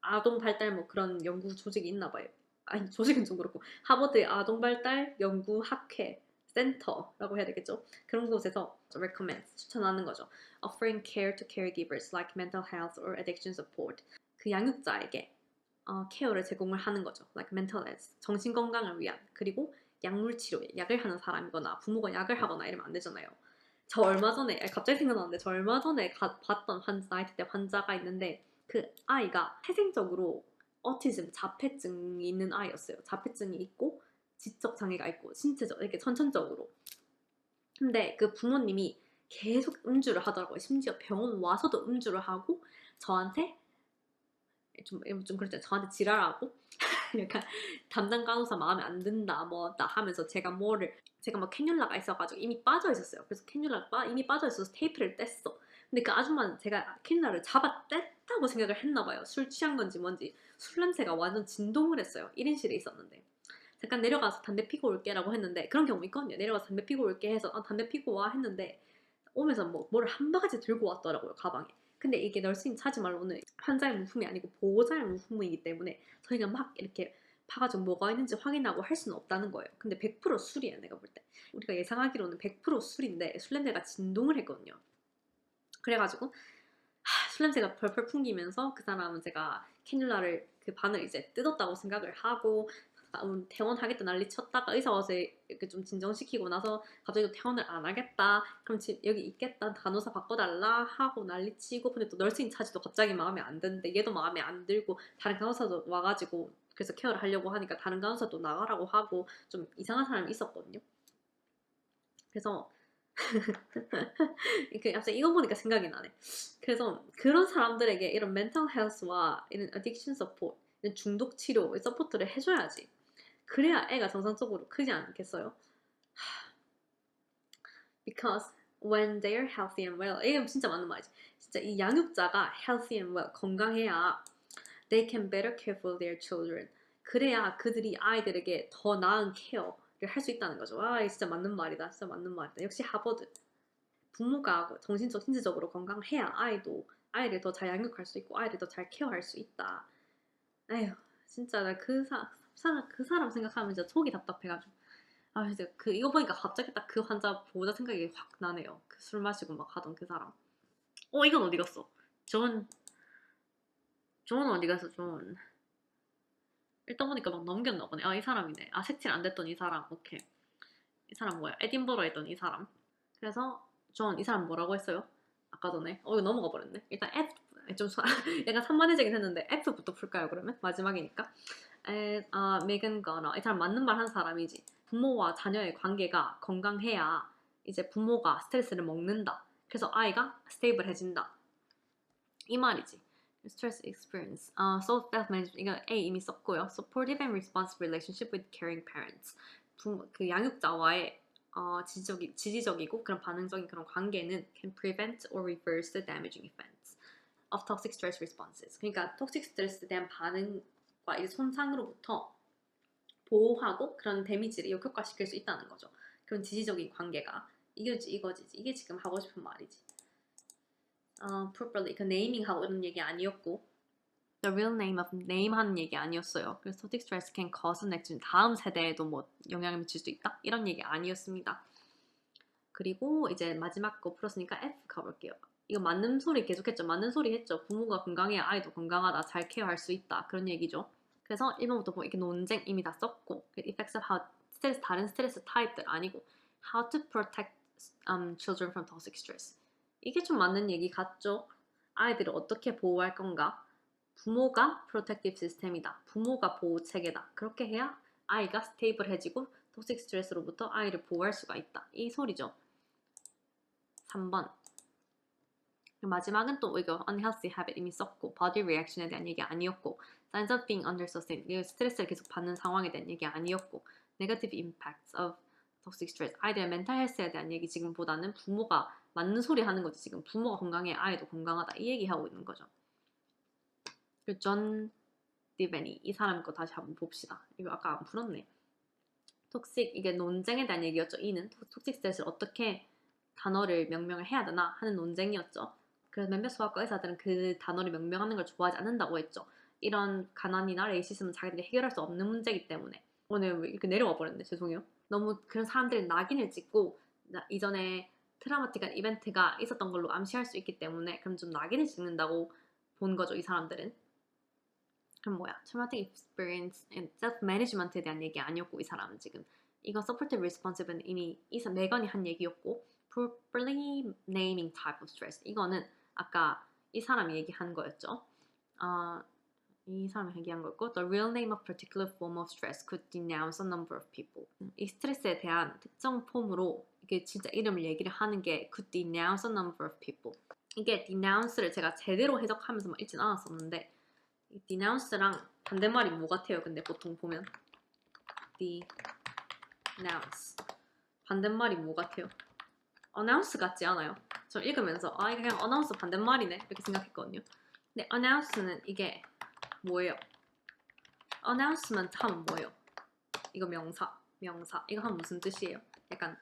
아동 발달 뭐 그런 연구 조직이 있나 봐요. 아니, 조직은 좀 그렇고, 하버드의 아동 발달 연구 학회 센터라고 해야 되겠죠? 그런 곳에서 recommend, 추천하는 거죠. Offering care to caregivers like mental health or addiction support. 그 양육자에게 케어를 제공을 하는 거죠. Like mental health, 정신 건강을 위한. 그리고 약물 치료, 약을 하는 사람이거나 부모가 약을 하거나 이러면 안 되잖아요. 저 얼마 전에, 갑자기 생각나는데, 저 얼마 전에 봤던 나이트 때 환자가 있는데 그 아이가 태생적으로 오티즘, 자폐증이 있는 아이였어요. 자폐증이 있고 지적 장애가 있고 신체적, 이렇게 선천적으로. 근데 그 부모님이 계속 음주를 하더라고요. 심지어 병원 와서도 음주를 하고 저한테 좀 그렇죠. 저한테 지랄하고 약간 담당 간호사 마음에 안 든다 뭐다 하면서 제가 뭐 캐뉼라가 있어가지고 이미 빠져 있었어요. 그래서 캐뉼라가 이미 빠져 있어서 테이프를 뗐어. 근데 그 아줌마는 제가 캐뉼라를 잡아 뗐다고 생각을 했나 봐요. 술 취한 건지 뭔지 술 냄새가 완전 진동을 했어요. 1인실에 있었는데. 잠깐 내려가서 담배 피고 올게라고 했는데, 그런 경우 있거든요. 내려가서 담배 피고 올게 해서 담배 피고 와 했는데 오면서 뭐를 한 바가지 들고 왔더라고요, 가방에. 근데 이게 널스인 차지 말로는 환자의 물품이 아니고 보호자의 물품이기 때문에 저희가 막 이렇게 파가지고 뭐가 있는지 확인하고 할 수는 없다는 거예요. 근데 100% 술이에요, 내가 볼 때. 우리가 예상하기로는 100% 술인데 술 냄새가 진동을 했거든요. 그래가지고 술 냄새가 펄펄 풍기면서 그 사람은 제가 캐뉼라를 그 반을 이제 뜯었다고 생각을 하고 퇴원하겠다 난리 쳤다가 의사 와서 이렇게 좀 진정시키고 나서 갑자기 또 퇴원을 안 하겠다. 그럼 여기 있겠다. 간호사 바꿔달라 하고 난리 치고 근데 또 널스인 차지도 갑자기 마음에 안 드는데 얘도 마음에 안 들고 다른 간호사도 와가지고 그래서 케어를 하려고 하니까 다른 간호사도 나가라고 하고 좀 이상한 사람이 있었거든요. 그래서 갑자기 이거 보니까 생각이 나네. 그래서 그런 사람들에게 이런 멘탈 헬스와 이런 어딕션 서포트, 이런 중독 치료 서포트를 해줘야지. 그래야 애가 정상적으로 크지 않겠어요? Because when they're healthy and well, 이게 진짜 맞는 말이지. 진짜 이 양육자가 healthy and well, 건강해야 they can better care for their children. 그래야 그들이 아이들에게 더 나은 케어를 할 수 있다는 거죠. 아, 이게 진짜 맞는 말이다. 진짜 맞는 말이다. 역시 하버드. 부모가 정신적, 신체적으로 건강해야 아이를 더 잘 양육할 수 있고 아이를 더 잘 케어할 수 있다. 에휴, 진짜 나 그 사람 생각하면 진짜 속이 답답해가지고. 아, 이제 이거 보니까 갑자기 딱 그 환자 보호자 생각이 확 나네요. 그 술 마시고 막 하던 그 사람. 이건 어디 갔어? 존 어디 갔어, 존? 일단 보니까 막 넘겼나 보네. 아, 이 사람이네. 아, 색칠 안 됐던 이 사람. 오케이. 이 사람 뭐야? 에딘버러에 있던 이 사람. 그래서 전 이 사람 뭐라고 했어요? 아까 전에. 이거 넘어가 버렸네. 일단 F 좀 약간 산만해지긴 했는데 F부터 풀까요, 그러면? 마지막이니까. 메간 거너. 이 사람 맞는 말 하는 사람이지. 부모와 자녀의 관계가 건강해야 이제 부모가 스트레스를 먹는다. 그래서 아이가 스테이블해진다. 이 말이지. Stress experience. Self-self management. 이거 A 이미 썼고요. Supportive and responsive relationship with caring parents. 그 양육자와의 지지적이고 그런 반응적인 그런 관계는 can prevent or reverse the damaging effects of toxic stress responses. 그러니까 톡식 스트레스에 대한 반응과 이제 손상으로부터 보호하고 그런 데미지를 역효과시킬 수 있다는 거죠. 그런 지지적인 관계가 이거지. 이게 지금 하고 싶은 말이지. properly 그 네이밍하고 이런 얘기 아니었고 the real name of name 하는 얘기 아니었어요. 그래서 toxic stress can cause next 다음 세대에도 뭐 영향을 미칠 수 있다 이런 얘기 아니었습니다. 그리고 이제 마지막 거 풀었으니까 F 가볼게요. 이거 맞는 소리 계속했죠. 맞는 소리 했죠. 부모가 건강해야 아이도 건강하다. 잘 케어할 수 있다. 그런 얘기죠. 그래서 1번부터 보면 이렇게 논쟁 이미 다 썼고 effects of how 다른 스트레스 타입들 아니고 how to protect children from toxic stress. 이게 좀 맞는 얘기 같죠? 아이들을 어떻게 보호할 건가? 부모가 프로텍티브 시스템이다. 부모가 보호 체계다. 그렇게 해야 아이가 스테이블해지고 톡식 스트레스로부터 아이를 보호할 수가 있다. 이 소리죠. 3번. 마지막은 또 이거 unhealthy habit 이미 썼고 body reaction에 대한 얘기 아니었고 signs of being under sustain 스트레스를 계속 받는 상황에 대한 얘기 아니었고 negative impacts of toxic stress 아이들의 멘탈 헬스에 대한 얘기 지금보다는 부모가 맞는 소리 하는 거지. 지금 부모가 건강해 아이도 건강하다 이 얘기하고 있는 거죠. 존 디베니 이 사람 거 다시 한번 봅시다. 이거 아까 안 풀었네. 톡식 이게 논쟁에 대한 얘기였죠. 이는 톡식 스트레스를 어떻게 단어를 명명을 해야 되나 하는 논쟁이었죠. 그래서 몇몇 소아과 의사들은 그 단어를 명명하는 걸 좋아하지 않는다고 했죠. 이런 가난이나 레이시즘은 자기들이 해결할 수 없는 문제이기 때문에. 오늘 왜 이렇게 내려와 버렸네. 죄송해요. 너무 그런 사람들이 낙인을 찍고 이전에 트라우마틱한 이벤트가 있었던 걸로 암시할 수 있기 때문에 그럼 좀 낙인을 찍는다고 본 거죠. 이 사람들은. 그럼 뭐야? traumatic experience and self-management에 대한 얘기 아니었고 이 사람은 지금 이건 supportive responsive는 이미 메건이 한 얘기였고 properly naming type of stress 이거는 아까 이 사람이 얘기한 거였죠. 이 사람이 얘기한 거였고 the real name of particular form of stress could denounce a number of people. 이 스트레스에 대한 특정 폼으로 이게 진짜 이름을 얘기를 하는 게 could denounce a number of people. 이게 denounce를 제가 제대로 해석하면서 막 읽진 않았었는데 이 denounce랑 반대말이 뭐 같아요? 근데 보통 보면 denounce 반대말이 뭐 같아요? announce 같지 않아요? 저 읽으면서 이게 그냥 announce 반대말이네 이렇게 생각했거든요. 근데 announce는 이게 뭐예요? announcement 하면 뭐예요? 이거 명사 이거 하면 무슨 뜻이에요? 약간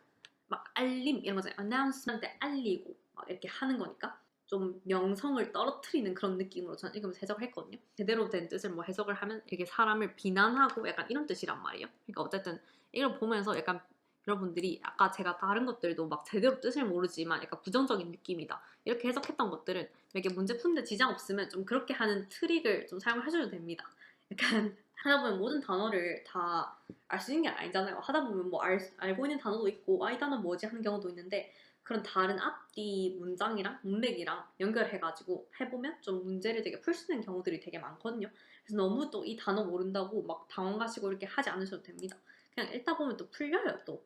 막 알림 이런 거잖아요. announcement에 알리고 막 이렇게 하는 거니까 좀 명성을 떨어뜨리는 그런 느낌으로 저는 읽으면서 해석을 했거든요. 제대로 된 뜻을 뭐 해석을 하면 이렇게 사람을 비난하고 약간 이런 뜻이란 말이에요. 그러니까 어쨌든 이걸 보면서 약간 여러분들이 아까 제가 다른 것들도 막 제대로 뜻을 모르지만 약간 부정적인 느낌이다 이렇게 해석했던 것들은 이렇게 문제 푸는데 지장 없으면 좀 그렇게 하는 트릭을 좀 사용을 해줘도 됩니다. 약간 하다 보면 모든 단어를 다 알 수 있는 게 아니잖아요. 하다 보면 뭐 알고 있는 단어도 있고 이 단어 뭐지 하는 경우도 있는데 그런 다른 앞뒤 문장이랑 문맥이랑 연결해가지고 해보면 좀 문제를 되게 풀 수 있는 경우들이 되게 많거든요. 그래서 너무 또 이 단어 모른다고 막 당황하시고 이렇게 하지 않으셔도 됩니다. 그냥 읽다 보면 또 풀려요. 또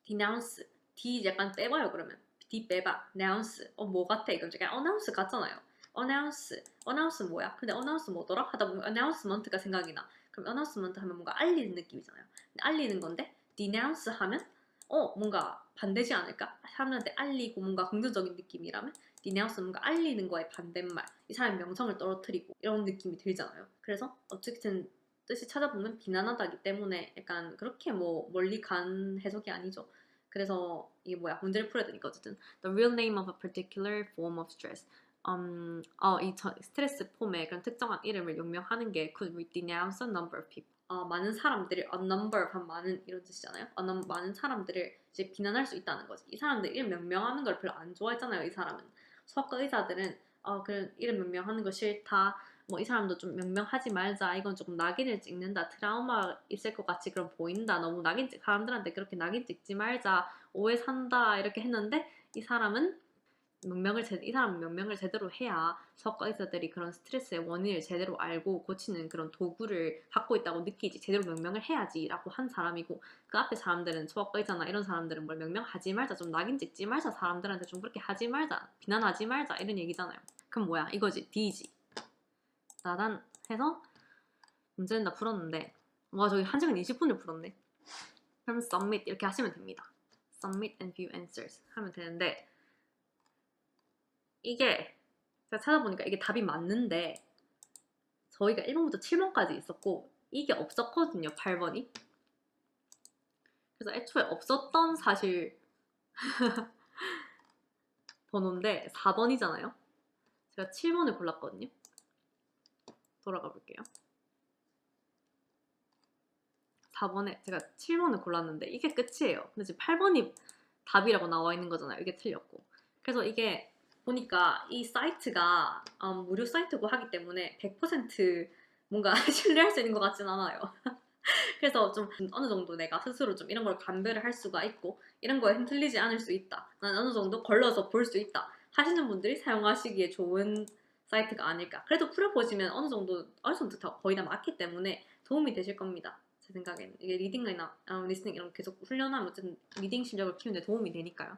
denounce, d 약간 빼봐요. 그러면 d 빼봐, announce 뭐 같아 이건 그냥 announce 같잖아요. announce 뭐야? 근데 announce 뭐더라? 하다 보면 announcement가 생각이 나. 그럼 announcement 하면 뭔가 알리는 느낌이잖아요. 근데 알리는 건데 denounce 하면 뭔가 반대지 않을까? 사람들한테 알리고 뭔가 긍정적인 느낌이라면 denounce는 뭔가 알리는 거에 반대말, 이 사람의 명성을 떨어뜨리고 이런 느낌이 들잖아요. 그래서 어쨌든 뜻이 찾아보면 비난하다기 때문에 약간 그렇게 뭐 멀리 간 해석이 아니죠. 그래서 이게 뭐야, 문제를 풀어야 되니까 어쨌든 the real name of a particular form of stress. 이 스트레스 폼의 그런 특정한 이름을 명명하는 게 could denounce a number of people. 많은 사람들을 a number 한 많은 이런 뜻이잖아요. 많은 사람들을 이제 비난할 수 있다는 거지. 이 사람들 이름 명명하는 걸 별로 안 좋아했잖아요. 이 사람은 수학과 의사들은 그런 이름 명명하는 거 싫다. 뭐 이 사람도 좀 명명하지 말자. 이건 조금 낙인을 찍는다. 트라우마 있을 것 같이 그럼 보인다. 너무 사람들한테 그렇게 낙인 찍지 말자. 오해 산다. 이렇게 했는데 이 사람은 이 사람은 명명을 제대로 해야 수학과 의사들이 그런 스트레스의 원인을 제대로 알고 고치는 그런 도구를 갖고 있다고 느끼지. 제대로 명명을 해야지라고 한 사람이고, 그 앞에 사람들은 수학과 의사나 이런 사람들은 뭘 명명하지 말자, 좀 낙인 찍지 말자, 사람들한테 좀 그렇게 하지 말자, 비난하지 말자 이런 얘기잖아요. 그럼 뭐야? 이거지. D지. 나단 해서 문제는 다 풀었는데, 와 저기 1시간 20분을 풀었네. 그럼 submit 이렇게 하시면 됩니다. submit and view answers 하면 되는데, 이게 제가 찾아보니까 이게 답이 맞는데 저희가 1번부터 7번까지 있었고 이게 없었거든요. 8번이. 그래서 애초에 없었던 사실 번호인데 4번이잖아요. 제가 7번을 골랐거든요. 돌아가 볼게요. 4번에 제가 7번을 골랐는데 이게 끝이에요. 근데 지금 8번이 답이라고 나와 있는 거잖아요. 이게 틀렸고. 그래서 이게 보니까 이 사이트가 무료 사이트고 하기 때문에 100% 뭔가 신뢰할 수 있는 것 같진 않아요. 그래서 좀 어느 정도 내가 스스로 좀 이런 걸 감별을 할 수가 있고 이런 거에 흔들리지 않을 수 있다. 난 어느 정도 걸러서 볼 수 있다. 하시는 분들이 사용하시기에 좋은 사이트가 아닐까. 그래도 풀어보시면 어느 정도 거의 다 맞기 때문에 도움이 되실 겁니다. 제 생각에는 이게 리딩이나 리스닝 이런 계속 훈련하면 어쨌든 리딩 실력을 키우는데 도움이 되니까요.